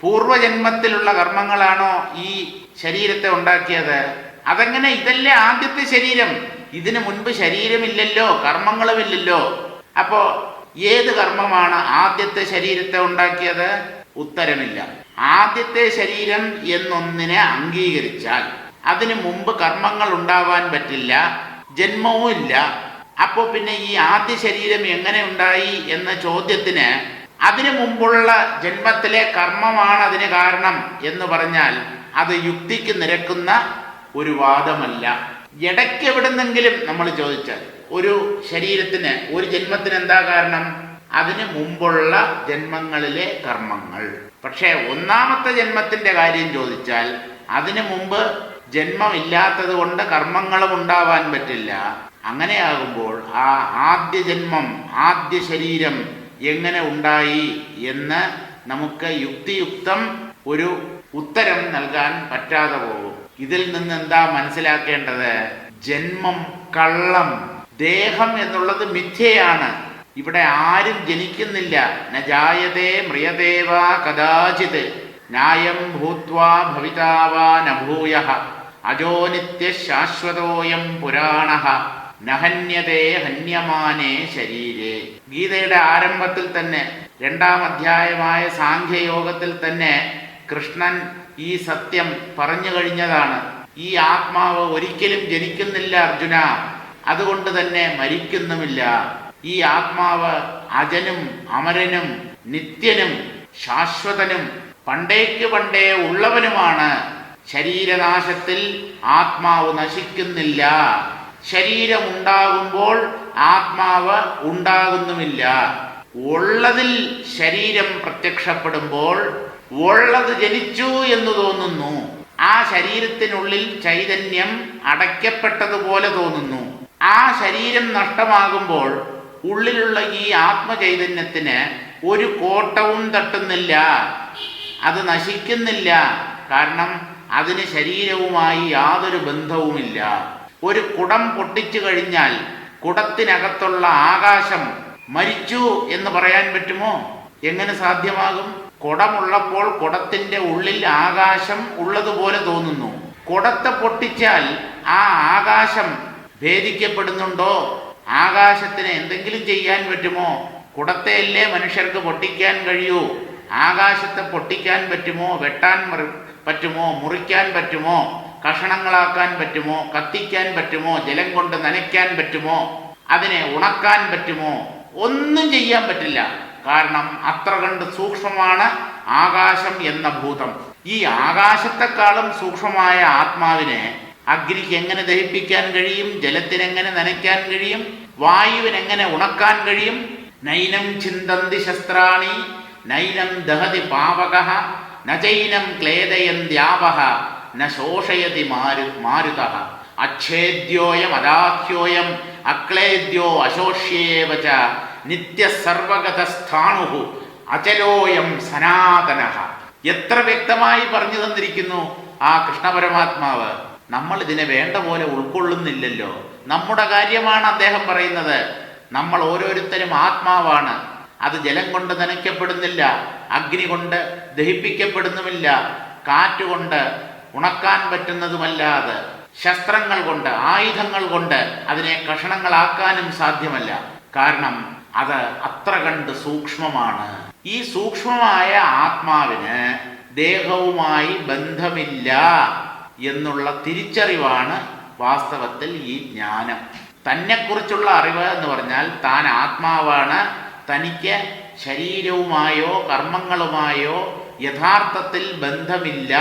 പൂർവജന്മത്തിലുള്ള കർമ്മങ്ങളാണോ ഈ ശരീരത്തെ ഉണ്ടാക്കിയത്? അതെങ്ങനെ? ഇതല്ലേ ആദ്യത്തെ ശരീരം. ഇതിനു മുൻപ് ശരീരമില്ലല്ലോ, കർമ്മങ്ങളുമില്ലല്ലോ. അപ്പോ ഏത് കർമ്മമാണ് ആദ്യത്തെ ശരീരത്തെ ഉണ്ടാക്കിയത്? ഉത്തരമില്ല. ആദ്യത്തെ ശരീരം എന്നൊന്നിനെ അംഗീകരിച്ചാൽ അതിനു മുമ്പ് കർമ്മങ്ങൾ ഉണ്ടാവാൻ പറ്റില്ല, ജന്മവും ഇല്ല. അപ്പോ പിന്നെ ഈ ആദ്യ ശരീരം എങ്ങനെ ഉണ്ടായി എന്ന ചോദ്യത്തിന് അതിനു മുമ്പുള്ള ജന്മത്തിലെ കർമ്മമാണ് അതിന് കാരണം എന്ന് പറഞ്ഞാൽ അത് യുക്തിക്ക് നിരക്കുന്ന ഒരു വാദമല്ല. ഇടയ്ക്ക് എവിടുന്നെങ്കിലും നമ്മൾ ചോദിച്ചാൽ ഒരു ശരീരത്തിന്, ഒരു ജന്മത്തിന് എന്താ കാരണം? അതിന് മുമ്പുള്ള ജന്മങ്ങളിലെ കർമ്മങ്ങൾ. പക്ഷേ ഒന്നാമത്തെ ജന്മത്തിന്റെ കാര്യം ചോദിച്ചാൽ അതിനു മുമ്പ് ജന്മമില്ലാത്തത് കൊണ്ട് കർമ്മങ്ങളും ഉണ്ടാവാൻ പറ്റില്ല. അങ്ങനെയാകുമ്പോൾ ആ ആദ്യ ജന്മം, ആദ്യ ശരീരം എങ്ങനെ ഉണ്ടായി എന്ന് നമുക്ക് യുക്തിയുക്തം ഒരു ഉത്തരം നൽകാൻ പറ്റാതെ പോകും. ഇതിൽ നിന്ന് എന്താ മനസ്സിലാക്കേണ്ടത്? ജന്മം കള്ളം, ദേഹം എന്നുള്ളത് മിഥ്യയാണ്. ഇവിടെ ആരും ജനിക്കുന്നില്ല. ന ജായതേ മ്രിയതേവാ കദാചിത് ന്യായം ഭൂത്വാ ഭവിതാവാ നഭൂയഃ അജോ നിത്യ ശാശ്വതോയം പുരാണഃ നഹന്യതേ ഹന്യമാനേ ശരീരേ. ഗീതയുടെ ആരംഭത്തിൽ തന്നെ, 2-ാം അധ്യായമായ സാഖ്യയോഗത്തിൽ തന്നെ കൃഷ്ണൻ ഈ സത്യം പറഞ്ഞു കഴിഞ്ഞതാണ്. ഈ ആത്മാവ് ഒരിക്കലും ജനിക്കുന്നില്ല അർജുന, അതുകൊണ്ട് തന്നെ മരിക്കുന്നുമില്ല. ഈ ആത്മാവ് അജനും അമരനും നിത്യനും ശാശ്വതനും പണ്ടേക്ക് പണ്ടേ ഉള്ളവനുമാണ്. ശരീരനാശത്തിൽ ആത്മാവ് നശിക്കുന്നില്ല. ശരീരമുണ്ടാകുമ്പോൾ ആത്മാവ് ഉണ്ടാകുന്നുമില്ല. ഉള്ളതിൽ ശരീരം പ്രത്യക്ഷപ്പെടുമ്പോൾ ഉള്ളത് ജനിച്ചു എന്ന് തോന്നുന്നു. ആ ശരീരത്തിനുള്ളിൽ ചൈതന്യം അടയ്ക്കപ്പെട്ടതുപോലെ തോന്നുന്നു. ആ ശരീരം നഷ്ടമാകുമ്പോൾ ഉള്ളിലുള്ള ഈ ആത്മചൈതന്യത്തിന് ഒരു കോട്ടവും തട്ടുന്നില്ല, അത് നശിക്കുന്നില്ല. കാരണം അതിന് ശരീരവുമായി യാതൊരു ബന്ധവുമില്ല. ഒരു കുടം പൊട്ടിച്ചു കഴിഞ്ഞാൽ കുടത്തിനകത്തുള്ള ആകാശം മരിച്ചു എന്ന് പറയാൻ പറ്റുമോ? എങ്ങനെ സാധ്യമാകും? കുടമുള്ളപ്പോൾ കുടത്തിന്റെ ഉള്ളിൽ ആകാശം ഉള്ളതുപോലെ തോന്നുന്നു. കുടത്തെ പൊട്ടിച്ചാൽ ആ ആകാശം ഭേദിക്കപ്പെടുന്നുണ്ടോ? ആകാശത്തിന് എന്തെങ്കിലും ചെയ്യാൻ പറ്റുമോ? കുടത്തെയല്ലേ മനുഷ്യർക്ക് പൊട്ടിക്കാൻ കഴിയൂ. ആകാശത്തെ പൊട്ടിക്കാൻ പറ്റുമോ? വെട്ടാൻ പറ്റുമോ? മുറിക്കാൻ പറ്റുമോ? കഷണങ്ങളാക്കാൻ പറ്റുമോ? കത്തിക്കാൻ പറ്റുമോ? ജലം കൊണ്ട് നനയ്ക്കാൻ പറ്റുമോ? അതിനെ ഉണക്കാൻ പറ്റുമോ? ഒന്നും ചെയ്യാൻ പറ്റില്ല. കാരണം അത്ര കണ്ട് സൂക്ഷ്മമാണ് ആകാശം എന്ന ഭൂതം. ഈ ആകാശത്തെക്കാളും സൂക്ഷ്മമായ ആത്മാവിനെ അഗ്നിക്ക് എങ്ങനെ ദഹിപ്പിക്കാൻ കഴിയും? ജലത്തിനെങ്ങനെ നനയ്ക്കാൻ കഴിയും? വായുവിനെങ്ങനെ ഉണക്കാൻ കഴിയും? നൈനം ചിന്തന്തി ശസ്ത്രാണി നൈനം ദഹതി പാവകഃ നചൈനം ക്ലേദയന്ത്യാവഃ ന ശോഷയതി മാരുതഃ അച്ഛേദ്യോയം അദാഹ്യോയം അക്ലേദ്യോ അശോഷ്യേവ ച നിത്യസർവഗതസ്ഥാണുഃ അചലോയം സനാതനഃ. എത്ര വ്യക്തമായി പറഞ്ഞു തന്നിരിക്കുന്നു ആ കൃഷ്ണ പരമാത്മാവ്. നമ്മൾ ഇതിനെ വേണ്ട പോലെ ഉൾക്കൊള്ളുന്നില്ലല്ലോ. നമ്മുടെ കാര്യമാണ് അദ്ദേഹം പറയുന്നത്. നമ്മൾ ഓരോരുത്തരും ആത്മാവാണ്. അത് ജലം കൊണ്ട് നനയ്ക്കപ്പെടുന്നില്ല, അഗ്നി കൊണ്ട് ദഹിപ്പിക്കപ്പെടുന്നുമില്ല, കാറ്റുകൊണ്ട് ഉണക്കാൻ പറ്റുന്നതുമല്ലാതെ ശസ്ത്രങ്ങൾ കൊണ്ട്, ആയുധങ്ങൾ കൊണ്ട് അതിനെ കഷണങ്ങളാക്കാനും സാധ്യമല്ല. കാരണം അത് അത്ര കണ്ട് സൂക്ഷ്മമാണ്. ഈ സൂക്ഷ്മമായ ആത്മാവിന് ദേഹവുമായി ബന്ധമില്ല എന്നുള്ള തിരിച്ചറിവാണ് വാസ്തവത്തിൽ ഈ ജ്ഞാനം. തന്നെക്കുറിച്ചുള്ള അറിവ് എന്ന് പറഞ്ഞാൽ താൻ ആത്മാവാണ്, തനിക്ക് ശരീരവുമായോ കർമ്മങ്ങളുമായോ യഥാർത്ഥത്തിൽ ബന്ധമില്ല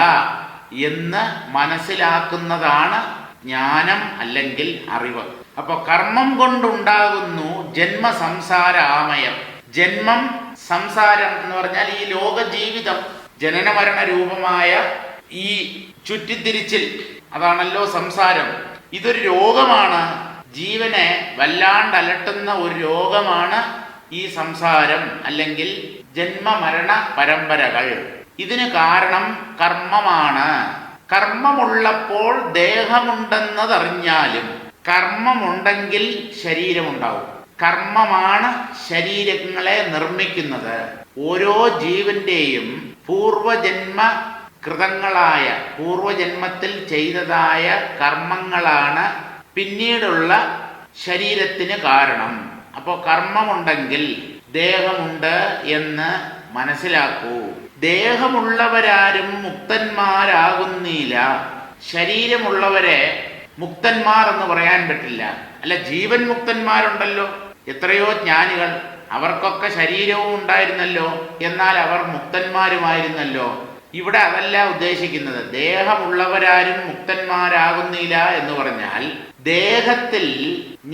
എന്ന് മനസ്സിലാക്കുന്നതാണ് ജ്ഞാനം അല്ലെങ്കിൽ അറിവ്. അപ്പോൾ കർമ്മം കൊണ്ടുണ്ടാകുന്നു ജന്മസംസാര ആമയം. ജന്മം, സംസാരം എന്ന് പറഞ്ഞാൽ ഈ ലോക ജീവിതം, ജനനമരണ രൂപമായ ഈ ചുറ്റിത്തിരിച്ചിൽ, അതാണല്ലോ സംസാരം. ഇതൊരു രോഗമാണ്, ജീവനെ വല്ലാണ്ട് അലട്ടുന്ന ഒരു രോഗമാണ് ഈ സംസാരം അല്ലെങ്കിൽ ജന്മമരണ പരമ്പരകൾ. ഇതിന് കാരണം കർമ്മമാണ്. കർമ്മമുള്ളപ്പോൾ ദേഹമുണ്ടെന്നതറിഞ്ഞാലും കർമ്മമുണ്ടെങ്കിൽ ശരീരമുണ്ടാവും. കർമ്മമാണ് ശരീരങ്ങളെ നിർമ്മിക്കുന്നത്. ഓരോ ജീവന്റെയും പൂർവജന്മ കൃതങ്ങളായ, പൂർവജന്മത്തിൽ ചെയ്തതായ കർമ്മങ്ങളാണ് പിന്നീടുള്ള ശരീരത്തിന് കാരണം. അപ്പോൾ കർമ്മമുണ്ടെങ്കിൽ ദേഹമുണ്ട് എന്ന് മനസ്സിലാക്കൂ. ദേഹമുള്ളവരാരും മുക്തന്മാരാകുന്നില്ല. ശരീരമുള്ളവരെ മുക്തന്മാർ എന്ന് പറയാൻ പറ്റില്ല. അല്ല, ജീവൻ മുക്തന്മാരുണ്ടല്ലോ, എത്രയോ ജ്ഞാനികൾ, അവർക്കൊക്കെ ശരീരവും ഉണ്ടായിരുന്നല്ലോ, എന്നാൽ അവർ മുക്തന്മാരുമായിരുന്നല്ലോ. ഇവിടെ അതല്ല ഉദ്ദേശിക്കുന്നത്. ദേഹമുള്ളവരാരും മുക്തന്മാരാകുന്നില്ല എന്ന് പറഞ്ഞാൽ ദേഹത്തിൽ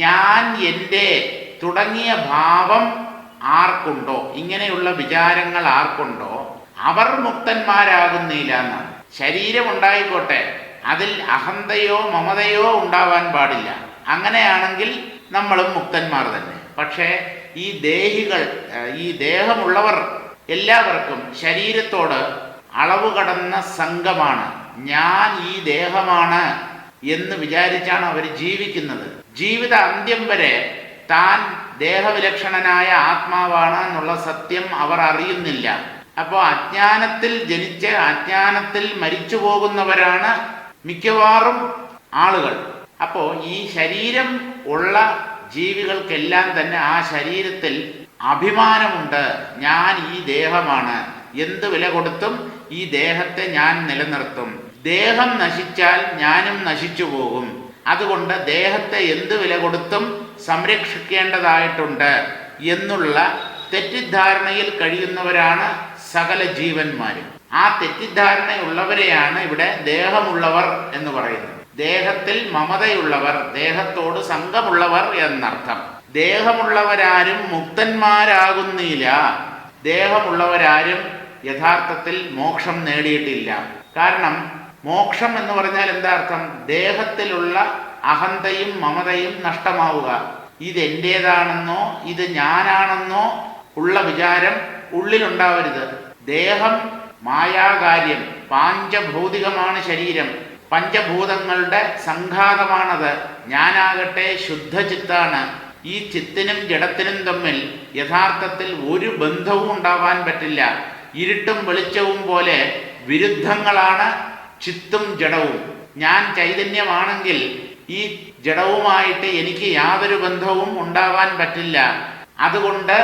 ഞാൻ, എൻ്റെ തുടങ്ങിയ ഭാവം ആർക്കുണ്ടോ, ഇങ്ങനെയുള്ള വിചാരങ്ങൾ ആർക്കുണ്ടോ, അവർ മുക്തന്മാരാകുന്നില്ല എന്നാണ്. ശരീരം ഉണ്ടായിക്കോട്ടെ, അതിൽ അഹന്തയോ മമതയോ ഉണ്ടാവാൻ പാടില്ല. അങ്ങനെയാണെങ്കിൽ നമ്മളും മുക്തന്മാർ തന്നെ. പക്ഷേ ഈ ദേഹികൾ, ഈ ദേഹമുള്ളവർ എല്ലാവർക്കും ശരീരത്തോട് അളവ് കടന്ന സംഘമാണ്. ഞാൻ ഈ ദേഹമാണ് എന്ന് വിചാരിച്ചാണ് അവർ ജീവിക്കുന്നത്. ജീവിത അന്ത്യം വരെ താൻ ദേഹവിലക്ഷണനായ ആത്മാവാണ് എന്നുള്ള സത്യം അവർ അറിയുന്നില്ല. അപ്പോൾ അജ്ഞാനത്തിൽ ജനിച്ച് അജ്ഞാനത്തിൽ മരിച്ചു പോകുന്നവരാണ് മിക്കവാറും ആളുകൾ. അപ്പോൾ ഈ ശരീരം ഉള്ള ജീവികൾക്കെല്ലാം തന്നെ ആ ശരീരത്തിൽ അഭിമാനമുണ്ട്. ഞാൻ ഈ ദേഹമാണ്, എന്ത് വില കൊടുത്തും ഈ ദേഹത്തെ ഞാൻ നിലനിർത്തും. ദേഹം നശിച്ചാൽ ഞാനും നശിച്ചു പോകും. അതുകൊണ്ട് ദേഹത്തെ എന്ത് വില കൊടുത്തും സംരക്ഷിക്കേണ്ടതായിട്ടുണ്ട് എന്നുള്ള തെറ്റിദ്ധാരണയിൽ കഴിയുന്നവരാണ് സകല ജീവന്മാരും. ആ തെറ്റിദ്ധാരണയുള്ളവരെയാണ് ഇവിടെ ദേഹമുള്ളവർ എന്ന് പറയുന്നത്. ദേഹത്തിൽ മമതയുള്ളവർ, ദേഹത്തോട് സംഘമുള്ളവർ എന്നർത്ഥം. ദേഹമുള്ളവരാരും മുക്തന്മാരാകുന്നില്ല. ദേഹമുള്ളവരാരും യഥാർത്ഥത്തിൽ മോക്ഷം നേടിയിട്ടില്ല. കാരണം മോക്ഷം എന്ന് പറഞ്ഞാൽ എന്താ അർത്ഥം? ദേഹത്തിലുള്ള അഹന്തയും മമതയും നഷ്ടമാവുക. ഇതെൻ്റേതാണെന്നോ ഇത് ഞാനാണെന്നോ ഉള്ള വിചാരം ഉള്ളിലുണ്ടാവരുത്. ദേഹം മായാകാര്യം, പാഞ്ചഭൗതികമാണ് ശരീരം, പഞ്ചഭൂതങ്ങളുടെ സംഘാതമാണത്. ഞാനാകട്ടെ ശുദ്ധചിത്താണ്. ഈ ചിത്തിനും ജഡത്തിനും തമ്മിൽ യഥാർത്ഥത്തിൽ ഒരു ബന്ധവും ഉണ്ടാവാൻ പറ്റില്ല. ഇരുട്ടും വെളിച്ചവും പോലെ വിരുദ്ധങ്ങളാണ് ചിത്തും ജഡവും. ഞാൻ ചൈതന്യമാണെങ്കിൽ ഈ ജഡവുമായിട്ട് എനിക്ക് യാതൊരു ബന്ധവും ഉണ്ടാവാൻ പറ്റില്ല. അതുകൊണ്ട്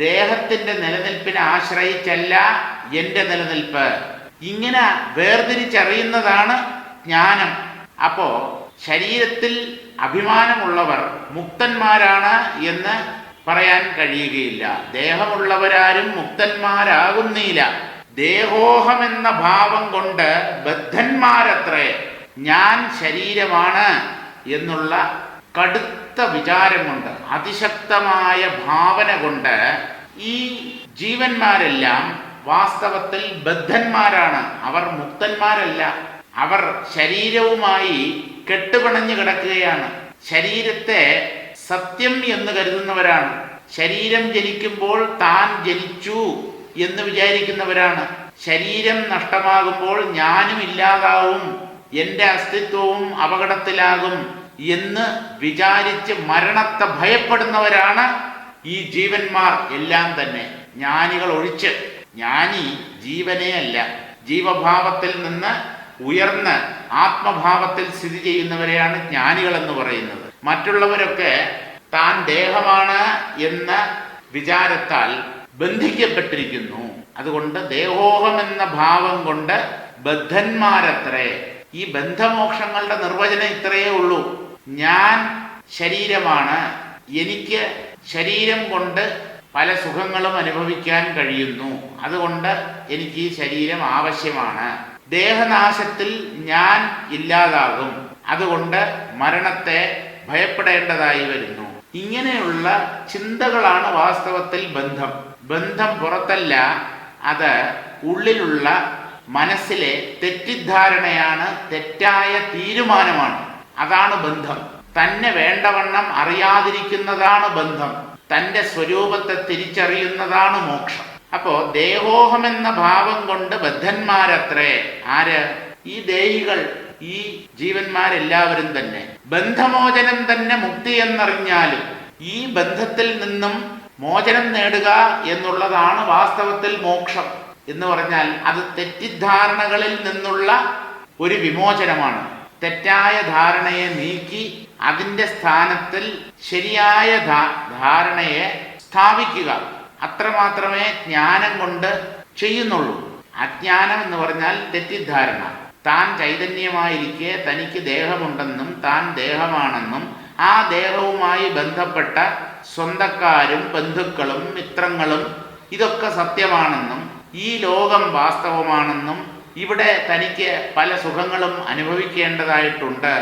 ദേഹത്തിൻ്റെ നിലനിൽപ്പിനെ ആശ്രയിച്ചല്ല എൻ്റെ നിലനിൽപ്പ്. ഇങ്ങനെ വേർതിരിച്ചറിയുന്നതാണ് ജ്ഞാനം. അപ്പോൾ ശരീരത്തിൽ അഭിമാനമുള്ളവർ മുക്തന്മാരാണ് എന്ന് പറയാൻ കഴിയുകയില്ല. ദേഹമുള്ളവരാരും മുക്തന്മാരാകുന്നില്ല. ദേഹോഹമെന്ന ഭാവം കൊണ്ട് ബദ്ധന്മാരത്രേ. ഞാൻ ശരീരമാണ് എന്നുള്ള കടുത്ത വിചാരം കൊണ്ട്, അതിശക്തമായ ഭാവന കൊണ്ട് ഈ ജീവന്മാരെല്ലാം വാസ്തവത്തിൽ ബദ്ധന്മാരാണ്. അവർ മുക്തന്മാരല്ല. അവർ ശരീരവുമായി കെട്ടുപിണഞ്ഞു കിടക്കുകയാണ്. ശരീരത്തെ സത്യം എന്ന് കരുതുന്നവരാണ്. ശരീരം ജനിക്കുമ്പോൾ താൻ ജനിച്ചു എന്ന് വിചാരിക്കുന്നവരാണ്. ശരീരം നഷ്ടമാകുമ്പോൾ ഞാനും ഇല്ലാതാവും, എൻ്റെ അസ്തിത്വവും അപകടത്തിലാകും എന്ന് വിചാരിച്ച് മരണത്തെ ഭയപ്പെടുന്നവരാണ് ഈ ജീവന്മാർ എല്ലാം തന്നെ, ജ്ഞാനികൾ ഒഴിച്ച്. ജ്ഞാനി ജീവനേ അല്ല, ജീവഭാവത്തിൽ നിന്ന് ഉയർന്ന് ആത്മഭാവത്തിൽ സ്ഥിതി ചെയ്യുന്നവരെയാണ് ജ്ഞാനികൾ എന്ന് പറയുന്നത്. മറ്റുള്ളവരൊക്കെ താൻ ദേഹമാണ് എന്ന വിചാരത്താൽ ബന്ധിക്കപ്പെട്ടിരിക്കുന്നു. അതുകൊണ്ട് ദേഹോഹം എന്ന ഭാവം കൊണ്ട് ബദ്ധന്മാരത്രേ. ഈ ബന്ധമോക്ഷങ്ങളുടെ നിർവചനം ഇത്രയേ ഉള്ളൂ. ഞാൻ ശരീരമാണ്, എനിക്ക് ശരീരം കൊണ്ട് പല സുഖങ്ങളും അനുഭവിക്കാൻ കഴിയുന്നു, അതുകൊണ്ട് എനിക്ക് ഈ ശരീരം ആവശ്യമാണ്. ദേഹനാശത്തിൽ ഞാൻ ഇല്ലാതാകും, അതുകൊണ്ട് മരണത്തെ ഭയപ്പെടേണ്ടതായി വരുന്നു. ഇങ്ങനെയുള്ള ചിന്തകളാണ് വാസ്തവത്തിൽ ബന്ധം. ബന്ധം പുറത്തല്ല, അത് ഉള്ളിലുള്ള മനസ്സിലെ തെറ്റിദ്ധാരണയാണ്, തെറ്റായ തീരുമാനമാണ്. അതാണ് ബന്ധം. തന്നെ വേണ്ടവണ്ണം അറിയാതിരിക്കുന്നതാണ് ബന്ധം. തൻ്റെ സ്വരൂപത്തെ തിരിച്ചറിയുന്നതാണ് മോക്ഷം. അപ്പോ ദേഹോഹം എന്ന ഭാവം കൊണ്ട് ബദ്ധന്മാരത്രേ. ആര്? ഈ ദേഹികൾ, ഈ ജീവന്മാരെല്ലാവരും തന്നെ. ബന്ധമോചനം തന്നെ മുക്തി എന്നറിഞ്ഞാലും ഈ ബന്ധത്തിൽ നിന്നും മോചനം നേടുക എന്നുള്ളതാണ് വാസ്തവത്തിൽ മോക്ഷം എന്ന് പറഞ്ഞാൽ അത് തെറ്റിദ്ധാരണകളിൽ നിന്നുള്ള ഒരു വിമോചനമാണ്. തെറ്റായ ധാരണയെ നീക്കി അതിൻ്റെ സ്ഥാനത്തിൽ ശരിയായ ധാരണയെ സ്ഥാപിക്കുക, അത്രമാത്രമേ ജ്ഞാനം കൊണ്ട് ചെയ്യുന്നുള്ളൂ. അജ്ഞാനം എന്ന് പറഞ്ഞാൽ തെറ്റിദ്ധാരണ. താൻ ചൈതന്യമായിരിക്കെ തനിക്ക് ദേഹമുണ്ടെന്നും താൻ ദേഹമാണെന്നും ആ ദേഹവുമായി ബന്ധപ്പെട്ട സ്വന്തക്കാരും ബന്ധുക്കളും മിത്രങ്ങളും ഇതൊക്കെ സത്യമാണെന്നും ഈ ലോകം വാസ്തവമാണെന്നും ഇവിടെ തനിക്ക് പല സുഖങ്ങളും അനുഭവിക്കേണ്ടതായിട്ടുണ്ട്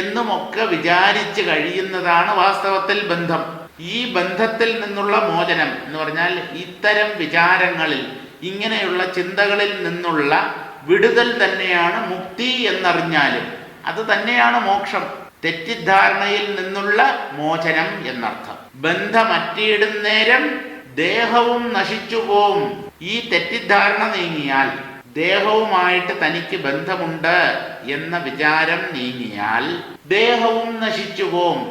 എന്നുമൊക്കെ വിചാരിച്ച് കഴിയുന്നതാണ് വാസ്തവത്തിൽ ബന്ധം. ഈ ബന്ധത്തിൽ നിന്നുള്ള മോചനം എന്ന് പറഞ്ഞാൽ ഇത്തരം വിചാരങ്ങളിൽ, ഇങ്ങനെയുള്ള ചിന്തകളിൽ നിന്നുള്ള വിടുതൽ തന്നെയാണ് മുക്തി എന്നറിഞ്ഞാലും അത് തന്നെയാണ് മോക്ഷം. തെറ്റിദ്ധാരണയിൽ നിന്നുള്ള മോചനം എന്നർത്ഥം. ബന്ധമറ്റിയിടുന്നേരം ദേഹവും നശിച്ചു പോവും. ഈ തെറ്റിദ്ധാരണ നീങ്ങിയാൽ, ദേഹവുമായിട്ട് തനിക്ക് ബന്ധമുണ്ട് എന്ന വിചാരം നീങ്ങിയാൽ ദേഹവും നശിച്ചു പോവും.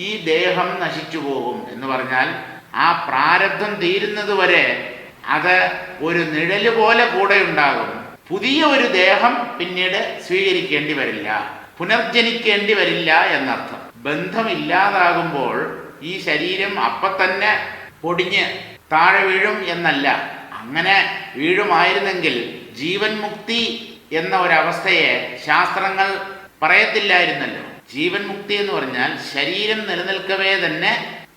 ഈ ദേഹം നശിച്ചു പോകും എന്ന് പറഞ്ഞാൽ ആ പ്രാരബ്ധം തീരുന്നത് വരെ അത് ഒരു നിഴല് പോലെ കൂടെ ഉണ്ടാകും. പുതിയ ഒരു ദേഹം പിന്നീട് സ്വീകരിക്കേണ്ടി വരില്ല, പുനർജനിക്കേണ്ടി വരില്ല എന്നർത്ഥം. ബന്ധമില്ലാതാകുമ്പോൾ ഈ ശരീരം തന്നെ പൊടിഞ്ഞ് താഴെ വീഴും എന്നല്ല. അങ്ങനെ വീഴുമായിരുന്നെങ്കിൽ ജീവൻ മുക്തി എന്ന ഒരവസ്ഥയെ ശാസ്ത്രങ്ങൾ പറയത്തില്ലായിരുന്നല്ലോ. ജീവൻ മുക്തി എന്ന് പറഞ്ഞാൽ ശരീരം നിലനിൽക്കവേ തന്നെ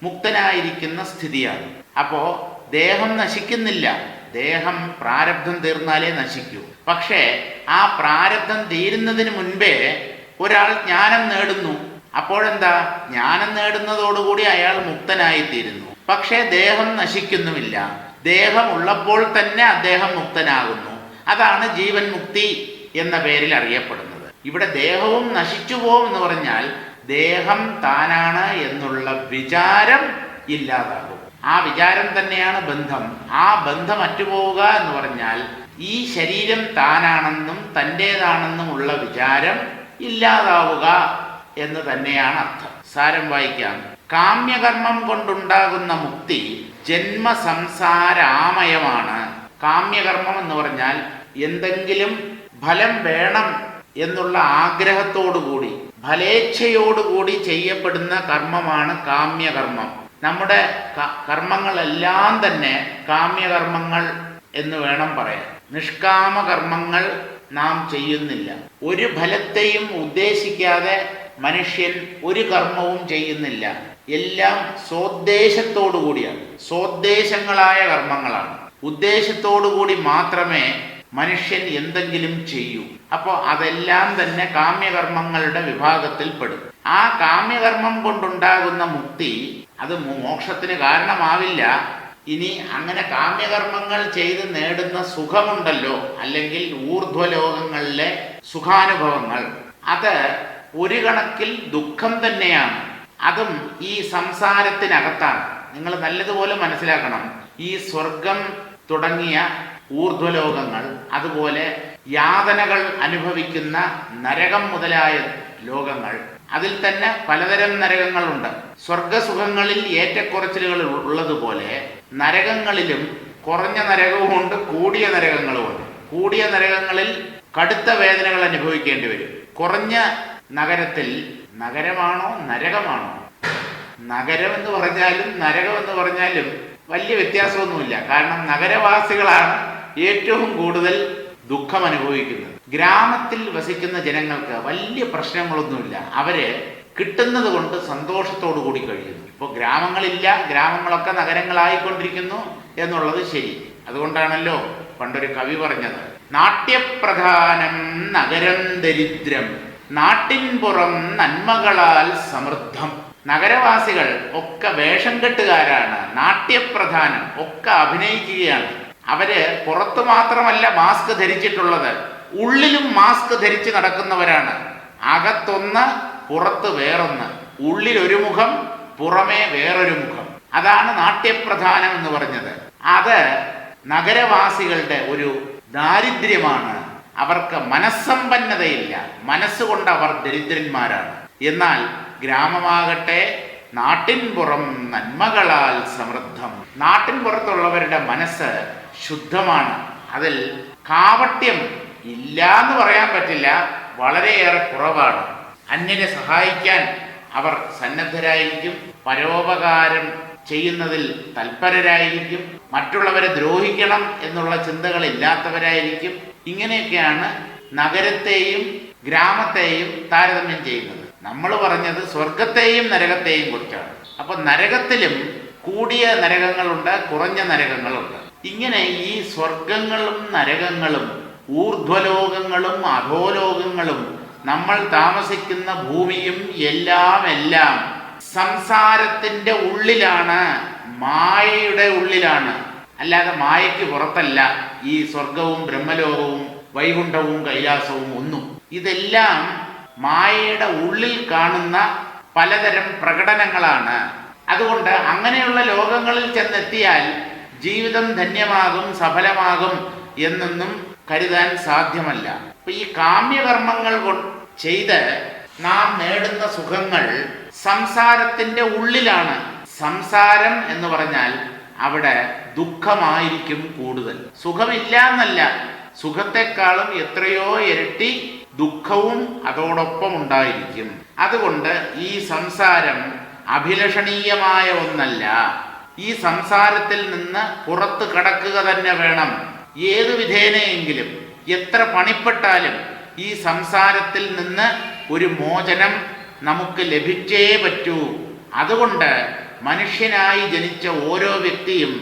മുക്തനായിരിക്കുന്ന സ്ഥിതിയാണ്. അപ്പോ ദേഹം നശിക്കുന്നില്ല, ദേഹം പ്രാരബ്ധം തീർന്നാലേ നശിക്കൂ. പക്ഷേ ആ പ്രാരബ്ധം തീരുന്നതിന് മുൻപേ ഒരാൾ ജ്ഞാനം നേടുന്നു. അപ്പോഴെന്താ? ജ്ഞാനം നേടുന്നതോടുകൂടി അയാൾ മുക്തനായിത്തീരുന്നു. പക്ഷേ ദേഹം നശിക്കുന്നുമില്ല. ദേഹം ഉള്ളപ്പോൾ തന്നെ അദ്ദേഹം മുക്തനാകുന്നു. അതാണ് ജീവൻ മുക്തി എന്ന പേരിൽ അറിയപ്പെടുന്നത്. ഇവിടെ ദേഹവും നശിച്ചു പോകും എന്ന് പറഞ്ഞാൽ ദേഹം താനാണ് എന്നുള്ള വിചാരം ഇല്ലാതാകും. ആ വിചാരം തന്നെയാണ് ബന്ധം. ആ ബന്ധം അറ്റുപോവുക എന്ന് പറഞ്ഞാൽ ഈ ശരീരം താനാണെന്നും തൻ്റേതാണെന്നും ഉള്ള വിചാരം ഇല്ലാതാവുക എന്ന് തന്നെയാണ് അർത്ഥം. സാരം വായിക്കാം. കാമ്യകർമ്മം കൊണ്ടുണ്ടാകുന്ന മുക്തി ജന്മസംസാരാമയമാണ്. കാമ്യകർമ്മം എന്ന് പറഞ്ഞാൽ എന്തെങ്കിലും ഫലം വേണം എന്നുള്ള ആഗ്രഹത്തോടുകൂടി, ഫലേച്ഛയോടുകൂടി ചെയ്യപ്പെടുന്ന കർമ്മമാണ് കാമ്യകർമ്മം. നമ്മുടെ കർമ്മങ്ങളെല്ലാം തന്നെ കാമ്യകർമ്മങ്ങൾ എന്ന് വേണം പറയാൻ. നിഷ്കാമകർമ്മങ്ങൾ നാം ചെയ്യുന്നില്ല. ഒരു ഫലത്തെയും ഉദ്ദേശിക്കാതെ മനുഷ്യൻ ഒരു കർമ്മവും ചെയ്യുന്നില്ല. എല്ലാം സ്വോദ്ദേശത്തോടു കൂടിയാണ്. സ്വോദ്ദേശങ്ങളായ കർമ്മങ്ങളാണ്. ഉദ്ദേശത്തോടുകൂടി മാത്രമേ മനുഷ്യൻ എന്തെങ്കിലും ചെയ്യൂ. അപ്പോൾ അതെല്ലാം തന്നെ കാമ്യകർമ്മങ്ങളുടെ വിഭാഗത്തിൽ പെടും. ആ കാമ്യകർമ്മം കൊണ്ടുണ്ടാകുന്ന മുക്തി അത് മോക്ഷത്തിന് കാരണമാവില്ല. ഇനി അങ്ങനെ കാമ്യകർമ്മങ്ങൾ ചെയ്ത് നേടുന്ന സുഖമുണ്ടല്ലോ, അല്ലെങ്കിൽ ഊർധ്വലോകങ്ങളിലെ സുഖാനുഭവങ്ങൾ, അത് ഒരു കണക്കിൽ ദുഃഖം തന്നെയാണ്. അതും ഈ സംസാരത്തിനകത്താണ്. നിങ്ങൾ നല്ലതുപോലെ മനസ്സിലാക്കണം. ഈ സ്വർഗം തുടങ്ങിയ ഊർധ്വലോകങ്ങൾ, അതുപോലെ യാതനകൾ അനുഭവിക്കുന്ന നരകം മുതലായ ലോകങ്ങൾ, അതിൽ തന്നെ പലതരം നരകങ്ങളുണ്ട്. സ്വർഗസുഖങ്ങളിൽ ഏറ്റക്കുറച്ചിലുകൾ ഉള്ളതുപോലെ നരകങ്ങളിലും കുറഞ്ഞ നരകവുമുണ്ട്, കൂടിയ നരകങ്ങളുമുണ്ട്. കൂടിയ നരകങ്ങളിൽ കടുത്ത വേദനകൾ അനുഭവിക്കേണ്ടി വരും. കുറഞ്ഞ നഗരത്തിൽ, നഗരമാണോ നരകമാണോ, നഗരം എന്ന് പറഞ്ഞാലും നരകം എന്ന് പറഞ്ഞാലും വലിയ വ്യത്യാസമൊന്നുമില്ല. കാരണം നഗരവാസികളാണ് ഏറ്റവും കൂടുതൽ ദുഃഖം അനുഭവിക്കുന്നത്. ഗ്രാമത്തിൽ വസിക്കുന്ന ജനങ്ങൾക്ക് വലിയ പ്രശ്നങ്ങളൊന്നുമില്ല. അവര് കിട്ടുന്നത് കൊണ്ട് സന്തോഷത്തോടു കൂടി കഴിയുന്നു. ഇപ്പോൾ ഗ്രാമങ്ങളില്ല, ഗ്രാമങ്ങളൊക്കെ നഗരങ്ങളായിക്കൊണ്ടിരിക്കുന്നു എന്നുള്ളത് ശരി. അതുകൊണ്ടാണല്ലോ പണ്ടൊരു കവി പറഞ്ഞത്, നാട്യപ്രധാനം നഗരം ദരിദ്രം, നാട്ടിൻപുറം നന്മകളാൽ സമൃദ്ധം. നഗരവാസികൾ ഒക്കെ വേഷം കെട്ടുകാരാണ്. നാട്യപ്രധാനം ഒക്കെ അഭിനയിക്കുകയാണ്. അവര് പുറത്തു മാത്രമല്ല മാസ്ക് ധരിച്ചിട്ടുള്ളത്, ഉള്ളിലും മാസ്ക് ധരിച്ച് നടക്കുന്നവരാണ്. അകത്തൊന്ന് പുറത്ത് വേറൊന്ന്, ഉള്ളിൽ ഒരു മുഖം പുറമേ വേറൊരു മുഖം. അതാണ് നാട്യപ്രധാനം എന്ന് പറഞ്ഞത്. അത് നഗരവാസികളുടെ ഒരു ദാരിദ്ര്യമാണ്. അവർക്ക് മനസ്സമ്പന്നതയില്ല, മനസ്സുകൊണ്ട് അവർ ദരിദ്രന്മാരാണ്. എന്നാൽ ഗ്രാമമാകട്ടെ നാട്ടിൻപുറം നന്മകളാൽ സമൃദ്ധം. നാട്ടിൻപുറത്തുള്ളവരുടെ മനസ്സ് ശുദ്ധമാണ്. അതിൽ കാപട്യം ഇല്ല എന്ന് പറയാൻ പറ്റില്ല, വളരെയേറെ കുറവാണ്. അന്യരെ സഹായിക്കാൻ അവർ സന്നദ്ധരായിരിക്കും, പരോപകാരം ചെയ്യുന്നതിൽ തൽപരരായിരിക്കും, മറ്റുള്ളവരെ ദ്രോഹിക്കണം എന്നുള്ള ചിന്തകൾ ഇല്ലാത്തവരായിരിക്കും. ഇങ്ങനെയൊക്കെയാണ് നഗരത്തെയും ഗ്രാമത്തെയും താരതമ്യം ചെയ്യുന്നത്. നമ്മൾ പറഞ്ഞത് സ്വർഗത്തെയും നരകത്തെയും കുറിച്ചാണ്. അപ്പൊ നരകത്തിലും കൂടിയ നരകങ്ങളുണ്ട്, കുറഞ്ഞ നരകങ്ങളുണ്ട്. ഇങ്ങനെ ഈ സ്വർഗങ്ങളും നരകങ്ങളും ഊർധ്വലോകങ്ങളും അധോലോകങ്ങളും നമ്മൾ താമസിക്കുന്ന ഭൂമിയും എല്ലാം സംസാരത്തിന്റെ ഉള്ളിലാണ്, മായയുടെ ഉള്ളിലാണ്. അല്ലാതെ മായയ്ക്ക് പുറത്തല്ല ഈ സ്വർഗവും ബ്രഹ്മലോകവും വൈകുണ്ഠവും കൈലാസവും ഒന്നും. ഇതെല്ലാം മായയുടെ ഉള്ളിൽ കാണുന്ന പലതരം പ്രകടനങ്ങളാണ്. അതുകൊണ്ട് അങ്ങനെയുള്ള ലോകങ്ങളിൽ ചെന്നെത്തിയാൽ ജീവിതം ധന്യമാകും, സഫലമാകും എന്നൊന്നും കരുതാൻ സാധ്യമല്ല. അപ്പൊ ഈ കാമ്യകർമ്മങ്ങൾ ചെയ്ത് നാം നേടുന്ന സുഖങ്ങൾ സംസാരത്തിന്റെ ഉള്ളിലാണ്. സംസാരം എന്ന് പറഞ്ഞാൽ അവിടെ ദുഃഖമായിരിക്കും കൂടുതൽ. സുഖമില്ല എന്നല്ല, സുഖത്തെക്കാളും എത്രയോ ഇരട്ടി ദുഃഖവും അതോടൊപ്പം ഉണ്ടായിരിക്കും. അതുകൊണ്ട് ഈ സംസാരം അഭിലഷണീയമായ ഒന്നല്ല. ഈ സംസാരത്തിൽ നിന്ന് പുറത്ത് കടക്കുക തന്നെ വേണം. ഏതു വിധേനയെങ്കിലും എത്ര പണിപ്പെട്ടാലും ഈ സംസാരത്തിൽ നിന്ന് ഒരു മോചനം നമുക്ക് ലഭിച്ചേ പറ്റൂ. അതുകൊണ്ട് മനുഷ്യനായി ജനിച്ച ഓരോ വ്യക്തിയും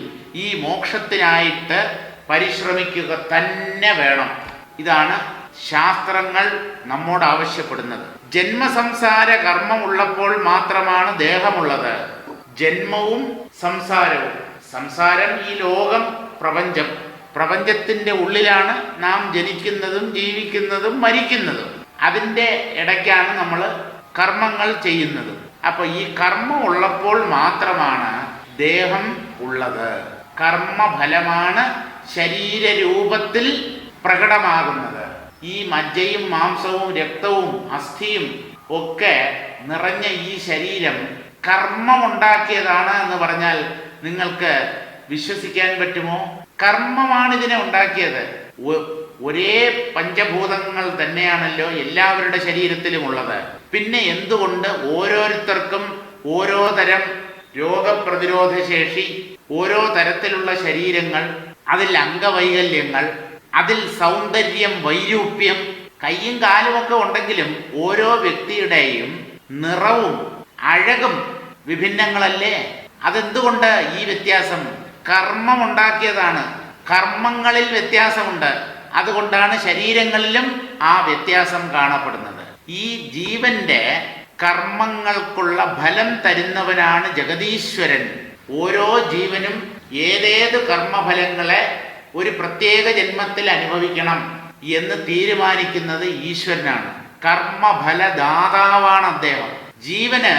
ഈ മോക്ഷത്തിനായിട്ട് പരിശ്രമിക്കുക തന്നെ വേണം. ഇതാണ് ശാസ്ത്രങ്ങൾ നമ്മോട് ആവശ്യപ്പെടുന്നത്. ജന്മസംസാര കർമ്മം ഉള്ളപ്പോൾ മാത്രമാണ് ദേഹമുള്ളത്. ജന്മവും സംസാരവും. സംസാരം ഈ ലോകം, പ്രപഞ്ചം. പ്രപഞ്ചത്തിന്റെ ഉള്ളിലാണ് നാം ജനിക്കുന്നതും ജീവിക്കുന്നതും മരിക്കുന്നതും. അതിൻ്റെ ഇടയ്ക്കാണ് നമ്മൾ കർമ്മങ്ങൾ ചെയ്യുന്നത്. അപ്പൊ ഈ കർമ്മം ഉള്ളപ്പോൾ മാത്രമാണ് ദേഹം ഉള്ളത്. കർമ്മഫലമാണ് ശരീരരൂപത്തിൽ പ്രകടമാകുന്നത്. ഈ മജ്ജയും മാംസവും രക്തവും അസ്ഥിയും ഒക്കെ നിറഞ്ഞ ഈ ശരീരം കർമ്മമുണ്ടാക്കിയതാണ് എന്ന് പറഞ്ഞാൽ നിങ്ങൾക്ക് വിശ്വസിക്കാൻ പറ്റുമോ? കർമ്മമാണ് ഇതിനെ ഉണ്ടാക്കിയത്. ഒരേ പഞ്ചഭൂതങ്ങൾ തന്നെയാണല്ലോ എല്ലാവരുടെ ശരീരത്തിലും ഉള്ളത്. പിന്നെ എന്തുകൊണ്ട് ഓരോരുത്തർക്കും ഓരോ തരം രോഗപ്രതിരോധ ശേഷി, ഓരോ തരത്തിലുള്ള ശരീരങ്ങൾ, അതിൽ അംഗവൈകല്യങ്ങൾ, അതിൽ സൗന്ദര്യം, വൈരൂപ്യം, കയ്യും കാലുമൊക്കെ ഉണ്ടെങ്കിലും ഓരോ വ്യക്തിയുടെയും നിറവും അഴകും വിഭിന്നങ്ങളല്ലേ? അതെന്തുകൊണ്ട് ഈ വ്യത്യാസം? കർമ്മം ഉണ്ടാക്കിയതാണ്. കർമ്മങ്ങളിൽ വ്യത്യാസമുണ്ട്. അതുകൊണ്ടാണ് ശരീരങ്ങളിലും ആ വ്യത്യാസം കാണപ്പെടുന്നത്. ഈ ജീവന്റെ കർമ്മങ്ങൾക്കുള്ള ഫലം തരുന്നവനാണ് ജഗദീശ്വരൻ. ഓരോ ജീവനും ഏതേത് കർമ്മഫലങ്ങളെ ഒരു പ്രത്യേക ജന്മത്തിൽ അനുഭവിക്കണം എന്ന് തീരുമാനിക്കുന്നത് ഈശ്വരനാണ്. കർമ്മഫലദാതാവാണ് അദ്ദേഹം. ജീവന്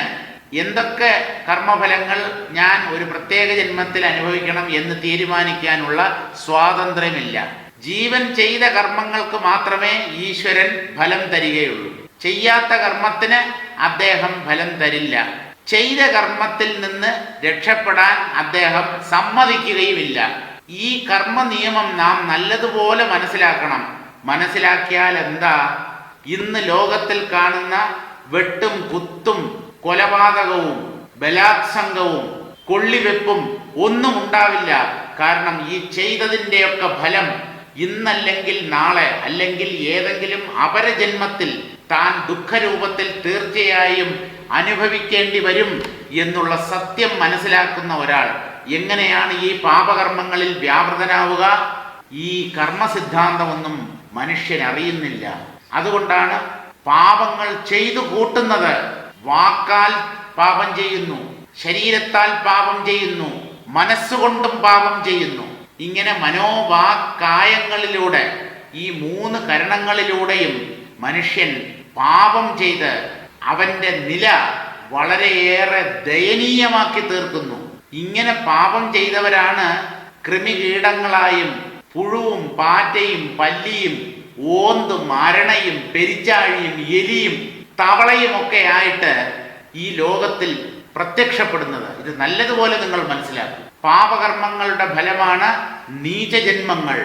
എന്തൊക്കെ കർമ്മഫലങ്ങൾ ഞാൻ ഒരു പ്രത്യേക ജന്മത്തിൽ അനുഭവിക്കണം എന്ന് തീരുമാനിക്കാനുള്ള സ്വാതന്ത്ര്യമില്ല. ജീവൻ ചെയ്ത കർമ്മങ്ങൾക്ക് മാത്രമേ ഈശ്വരൻ ഫലം തരികയുള്ളൂ. ചെയ്യാത്ത കർമ്മത്തിന് അദ്ദേഹം ഫലം തരില്ല. ചെയ്ത കർമ്മത്തിൽ നിന്ന് രക്ഷപ്പെടാൻ അദ്ദേഹം സമ്മതിക്കുകയുമില്ല. ഈ കർമ്മ നിയമം നാം നല്ലതുപോലെ മനസ്സിലാക്കണം. മനസ്സിലാക്കിയാൽ എന്താ? ഇന്ന് ലോകത്തിൽ കാണുന്ന വെട്ടും കുത്തും കൊലപാതകവും ബലാത്സംഗവും കൊള്ളിവെപ്പും ഒന്നും ഉണ്ടാവില്ല. കാരണം ഈ ചെയ്തതിൻ്റെയൊക്കെ ഫലം ഇന്നല്ലെങ്കിൽ നാളെ, അല്ലെങ്കിൽ ഏതെങ്കിലും അപരജന്മത്തിൽ താൻ ദുഃഖരൂപത്തിൽ തീർച്ചയായും അനുഭവിക്കേണ്ടി വരും എന്നുള്ള സത്യം മനസ്സിലാക്കുന്ന ഒരാൾ എങ്ങനെയാണ് ഈ പാപകർമ്മങ്ങളിൽ വ്യാപൃതനാവുക? ഈ കർമ്മസിദ്ധാന്തമൊന്നും മനുഷ്യൻ അറിയുന്നില്ല. അതുകൊണ്ടാണ് പാപങ്ങൾ ചെയ്തു കൂട്ടുന്നത്. വാക്കാൽ പാപം ചെയ്യുന്നു, ശരീരത്താൽ പാപം ചെയ്യുന്നു, മനസ്സുകൊണ്ടും പാപം ചെയ്യുന്നു. ഇങ്ങനെ മനോവാക്കായങ്ങളിലൂടെ ഈ 3 കരണങ്ങളിലൂടെയും മനുഷ്യൻ പാപം ചെയ്ത് അവൻ്റെ നില വളരെയേറെ ദയനീയമാക്കി തീർക്കുന്നു. ഇങ്ങനെ പാപം ചെയ്തവരാണ് കൃമികീടങ്ങളായും പുഴുവും പാറ്റയും പല്ലിയും ഓന്തും അരണയും പെരിച്ചാഴിയും എലിയും തവളയും ഒക്കെ ആയിട്ട് ഈ ലോകത്തിൽ പ്രത്യക്ഷപ്പെടുന്നത്. ഇത് നല്ലതുപോലെ നിങ്ങൾ മനസ്സിലാക്കും. പാപകർമ്മങ്ങളുടെ ഫലമാണ് നീചജന്മങ്ങൾ.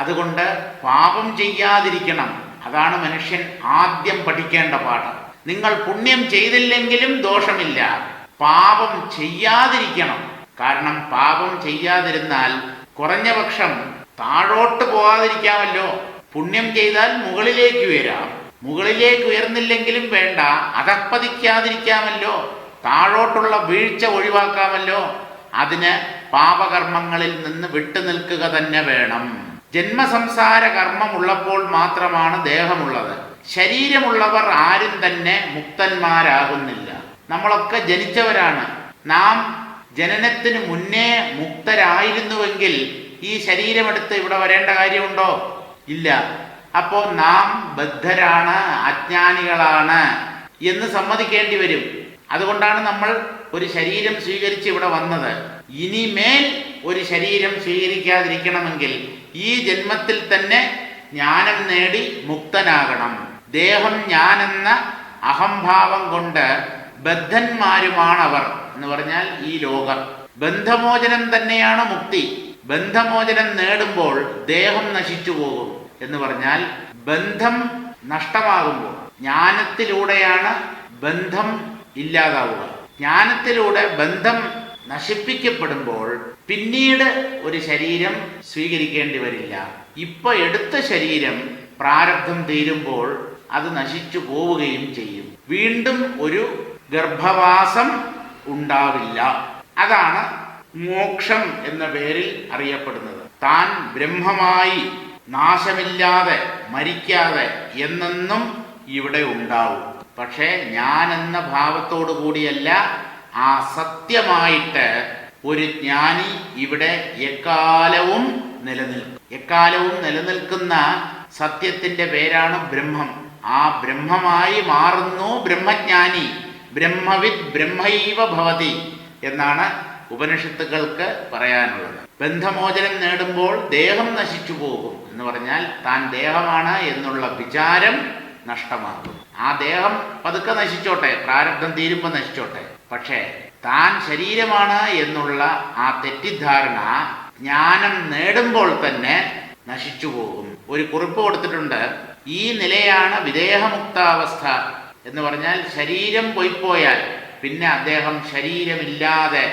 അതുകൊണ്ട് പാപം ചെയ്യാതിരിക്കണം. അതാണ് മനുഷ്യൻ ആദ്യം പഠിക്കേണ്ട പാഠം. നിങ്ങൾ പുണ്യം ചെയ്തില്ലെങ്കിലും ദോഷമില്ല, പാപം ചെയ്യാതിരിക്കണം. കാരണം പാപം ചെയ്യാതിരുന്നാൽ കുറഞ്ഞപക്ഷം താഴോട്ട് പോകാതിരിക്കാമല്ലോ. പുണ്യം ചെയ്താൽ മുകളിലേക്ക് ഉയരാം. മുകളിലേക്ക് ഉയർന്നില്ലെങ്കിലും വേണ്ട, അധപ്പതിക്കാതിരിക്കാമല്ലോ. താഴോട്ടുള്ള വീഴ്ച ഒഴിവാക്കാമല്ലോ. അതിന് പാപകർമ്മങ്ങളിൽ നിന്ന് വിട്ടുനിൽക്കുക തന്നെ വേണം. ജന്മസംസാര കർമ്മമുള്ളപ്പോൾ മാത്രമാണ് ദേഹമുള്ളത്. ശരീരമുള്ളവർ ആരും തന്നെ മുക്തന്മാരാകുന്നില്ല. നമ്മളൊക്കെ ജനിച്ചവരാണ്. നാം ജനനത്തിന് മുന്നേ മുക്തരായിരുന്നുവെങ്കിൽ ഈ ശരീരമെടുത്ത് ഇവിടെ വരേണ്ട കാര്യമുണ്ടോ? ഇല്ല. അപ്പോൾ നാം ബദ്ധരാണ്, അജ്ഞാനികളാണ് എന്ന് സമ്മതിക്കേണ്ടി വരും. അതുകൊണ്ടാണ് നമ്മൾ ഒരു ശരീരം സ്വീകരിച്ച് ഇവിടെ വന്നത്. ഇനിമേൽ ഒരു ശരീരം സ്വീകരിക്കാതിരിക്കണമെങ്കിൽ ഈ ജന്മത്തിൽ തന്നെ ജ്ഞാനം നേടി മുക്തനാകണം. ദേഹം ഞാനെന്ന അഹംഭാവം കൊണ്ട് ബദ്ധന്മാരുമാണവർ എന്ന് പറഞ്ഞാൽ ഈ ലോകം. ബന്ധമോചനം തന്നെയാണ് മുക്തി. ബന്ധമോചനം നേടുമ്പോൾ ദേഹം നശിച്ചു പോകും എന്ന് പറഞ്ഞാൽ ബന്ധം നഷ്ടമാകുമ്പോൾ ജ്ഞാനത്തിലൂടെയാണ് ബന്ധം ഇല്ലാതാവുക. ജ്ഞാനത്തിലൂടെ ബന്ധം നശിപ്പിക്കപ്പെടുമ്പോൾ പിന്നീട് ഒരു ശരീരം സ്വീകരിക്കേണ്ടി വരില്ല. ഇപ്പൊ എടുത്ത ശരീരം പ്രാരബ്ധം തീരുമ്പോൾ അത് നശിച്ചു പോവുകയും ചെയ്യും. വീണ്ടും ഒരു ഗർഭവാസം ഉണ്ടാവില്ല. അതാണ് മോക്ഷം എന്ന പേരിൽ അറിയപ്പെടുന്നത്. താൻ ബ്രഹ്മമായി നാശമില്ലാതെ മരിക്കാതെ എന്നെന്നും ഇവിടെ ഉണ്ടാവും. പക്ഷേ ഞാൻ എന്ന ഭാവത്തോടു കൂടിയല്ല, ആ സത്യമായിട്ട് ഒരു ജ്ഞാനി ഇവിടെ എക്കാലവും നിലനിൽക്കും. എക്കാലവും നിലനിൽക്കുന്ന സത്യത്തിന്റെ പേരാണ് ബ്രഹ്മം. ആ ബ്രഹ്മമായി മാറുന്നു ബ്രഹ്മജ്ഞാനി. ബ്രഹ്മവിദ് ബ്രഹ്മൈവ ഭവതി എന്നാണ് ഉപനിഷത്തുക്കൾക്ക് പറയാനുള്ളത്. ബന്ധമോചനം നേടുമ്പോൾ ദേഹം നശിച്ചു പോകും എന്ന് പറഞ്ഞാൽ താൻ ദേഹമാണ് എന്നുള്ള വിചാരം നഷ്ടമാകും. ആ ദേഹം പതുക്കെ നശിച്ചോട്ടെ, പ്രാരബ്ധം തീരുമ്പോൾ നശിച്ചോട്ടെ. പക്ഷേ താൻ ശരീരമാണ് എന്നുള്ള ആ തെറ്റിദ്ധാരണ ജ്ഞാനം നേടുമ്പോൾ തന്നെ നശിച്ചു പോകും. ഒരു കുറിപ്പ് കൊടുത്തിട്ടുണ്ട്, ഈ നിലയാണ് വിദേഹമുക്താവസ്ഥ എന്ന് പറഞ്ഞാൽ ശരീരം പോയിപ്പോയാൽ പിന്നെ അദ്ദേഹം ശരീരമില്ലാതെ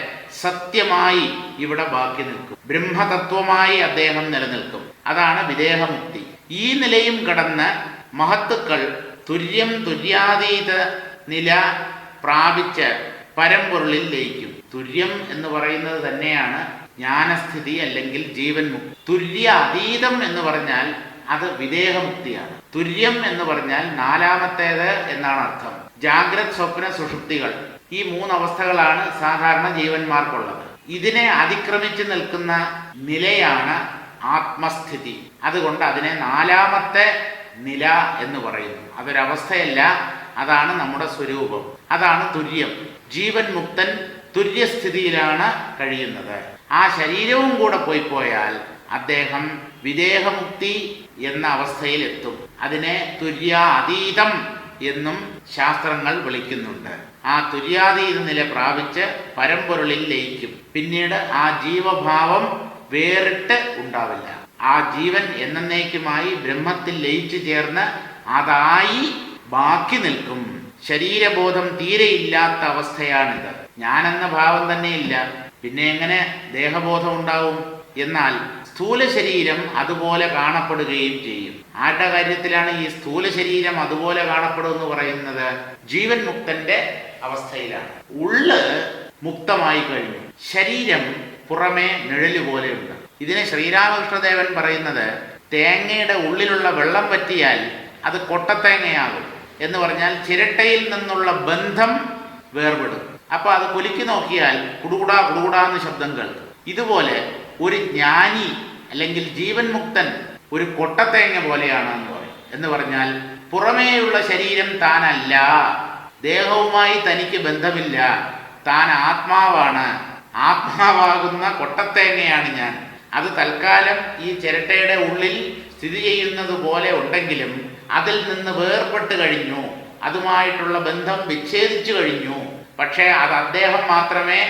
സത്യമായി ഇവിടെ ബാക്കി നിൽക്കും. ബ്രഹ്മതത്വമായി അദ്ദേഹം നിലനിൽക്കും. അതാണ് വിദേഹമുക്തി. ഈ നിലയും കടന്ന് മഹത്തുക്കൾ തുര്യം തുര്യാതീത നില പ്രാപിച്ച് പരമ്പൊരുളിൽ ലയിക്കും. തുര്യം എന്ന് പറയുന്നത് തന്നെയാണ് ജ്ഞാനസ്ഥിതി അല്ലെങ്കിൽ ജീവൻ മുക്തി. തുര്യ അതീതം എന്ന് പറഞ്ഞാൽ അത് വിദേഹമുക്തിയാണ്. തുര്യം എന്ന് പറഞ്ഞാൽ നാലാമത്തേത് എന്നാണ് അർത്ഥം. ജാഗ്രത്, സ്വപ്ന, സുഷുപ്തികൾ ഈ 3 അവസ്ഥകളാണ് സാധാരണ ജീവന്മാർക്കുള്ളത്. ഇതിനെ അതിക്രമിച്ച് നിൽക്കുന്ന നിലയാണ് ആത്മസ്ഥിതി. അതുകൊണ്ട് അതിനെ 4ാമത്തെ നില എന്ന് പറയുന്നു. അതൊരവസ്ഥയല്ല, അതാണ് നമ്മുടെ സ്വരൂപം. അതാണ് തുര്യം. ജീവൻ മുക്തൻ തുര്യസ്ഥിതിയിലാണ് കഴിയുന്നത്. ആ ശരീരവും കൂടെ പോയാൽ അദ്ദേഹം വിദേഹമുക്തി എന്ന അവസ്ഥയിലെത്തും. അതിനെ തുര്യാതീതം എന്നും ശാസ്ത്രങ്ങൾ വിളിക്കുന്നുണ്ട്. ആ തുര്യാതീത നില പ്രാപിച്ച് പരമ്പൊരുളിൽ ലയിക്കും. പിന്നീട് ആ ജീവഭാവം വേറിട്ട് ഉണ്ടാവില്ല. ആ ജീവൻ എന്നേക്കുമായി ബ്രഹ്മത്തിൽ ലയിച്ചു ചേർന്ന് അതായി ബാക്കി നിൽക്കും. ശരീരബോധം തീരെയില്ലാത്ത അവസ്ഥയാണിത്. ഞാനെന്ന ഭാവം തന്നെയില്ല, പിന്നെ എങ്ങനെ ദേഹബോധം ഉണ്ടാവും? എന്നാൽ സ്ഥൂല ശരീരം അതുപോലെ കാണപ്പെടുകയും ചെയ്യും. ആരുടെ കാര്യത്തിലാണ് ഈ സ്ഥൂല ശരീരം അതുപോലെ കാണപ്പെടുമെന്ന് പറയുന്നത്? ജീവൻ മുക്തന്റെ അവസ്ഥയിലാണ്. ഉള്ള് മുക്തമായി കഴിഞ്ഞു, ശരീരം പുറമേ നിഴല് പോലെയുണ്ട്. ഇതിന് ശ്രീരാമകൃഷ്ണദേവൻ പറയുന്നത് തേങ്ങയുടെ ഉള്ളിലുള്ള വെള്ളം പറ്റിയാൽ അത് കൊട്ടത്തേങ്ങയാകും എന്ന് പറഞ്ഞാൽ ചിരട്ടയിൽ നിന്നുള്ള ബന്ധം വേർപെടും. അപ്പൊ അത് കുലുക്കി നോക്കിയാൽ കുടുകുടാ കുടുകുടാന്ന് ശബ്ദം കേൾക്കും. ഇതുപോലെ ഒരു ജ്ഞാനി അല്ലെങ്കിൽ ജീവൻ മുക്തൻ ഒരു കൊട്ടത്തേങ്ങ പോലെയാണ് എന്ന് പറയും. എന്ന് പറഞ്ഞാൽ പുറമേയുള്ള ശരീരം താനല്ല, ദേഹവുമായി തനിക്ക് ബന്ധമില്ല, താൻ ആത്മാവാണ്, ആത്മാവാകുന്ന കൊട്ടത്തേങ്ങയാണ് ഞാൻ. അത് തൽക്കാലം ഈ ചിരട്ടയുടെ ഉള്ളിൽ സ്ഥിതി ചെയ്യുന്നത് പോലെ ഉണ്ടെങ്കിലും അതിൽ നിന്ന് വേർപെട്ട് കഴിഞ്ഞു, അതുമായിട്ടുള്ള ബന്ധം വിച്ഛേദിച്ചു കഴിഞ്ഞു. പക്ഷേ അത് അദ്ദേഹം മാത്രമേ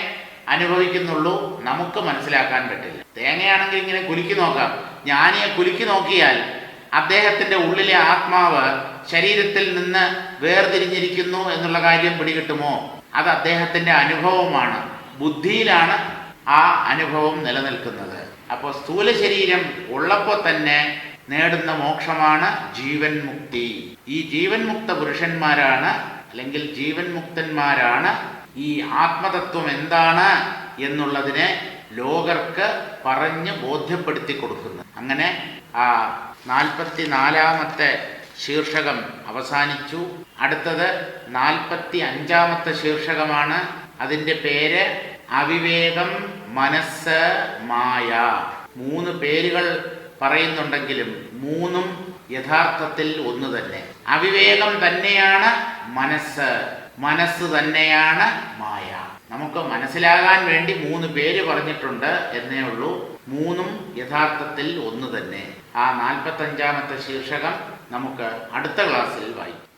അനുഭവിക്കുന്നുള്ളൂ, നമുക്ക് മനസ്സിലാക്കാൻ പറ്റില്ല. തേങ്ങയാണെങ്കിൽ ഇങ്ങനെ കുലുക്കി നോക്കാം, ജ്ഞാനിയെ കുലുക്കി നോക്കിയാൽ അദ്ദേഹത്തിൻ്റെ ഉള്ളിലെ ആത്മാവ് ശരീരത്തിൽ നിന്ന് വേർതിരിഞ്ഞിരിക്കുന്നു എന്നുള്ള കാര്യം പിടികിട്ടുമോ? അത് അദ്ദേഹത്തിൻ്റെ അനുഭവമാണ്, ബുദ്ധിയിലാണ് ആ അനുഭവം നിലനിൽക്കുന്നത്. അപ്പോൾ സ്ഥൂല ശരീരം ഉള്ളപ്പോൾ തന്നെ നേടുന്ന മോക്ഷമാണ് ജീവൻ മുക്തി. ഈ ജീവൻ മുക്ത പുരുഷന്മാരാണ് അല്ലെങ്കിൽ ജീവൻ മുക്തന്മാരാണ് ഈ ആത്മതത്വം എന്താണ് എന്നുള്ളതിനെ ലോകർക്ക് പറഞ്ഞ് ബോധ്യപ്പെടുത്തി കൊടുക്കുന്നത്. അങ്ങനെ ആ 44-ാമത്തെ ശീർഷകം അവസാനിച്ചു. അടുത്തത് 45-ാമത്തെ ശീർഷകമാണ്. അതിൻ്റെ പേര് അവിവേകം, മനസ്സ്, മായ. 3 പേരുകൾ പറയുന്നുണ്ടെങ്കിലും 3ഉം യഥാർത്ഥത്തിൽ ഒന്ന് തന്നെ. അവിവേകം തന്നെയാണ് മനസ്സ്, മനസ്സ് തന്നെയാണ് മായ. നമുക്ക് മനസ്സിലാകാൻ വേണ്ടി 3 പേര് പറഞ്ഞിട്ടുണ്ട് എന്നേ ഉള്ളൂ. 3ഉം യഥാർത്ഥത്തിൽ ഒന്ന് തന്നെ. ആ 45-ാമത്തെ ശീർഷകം നമുക്ക് അടുത്ത ക്ലാസ്സിൽ വായിക്കാം.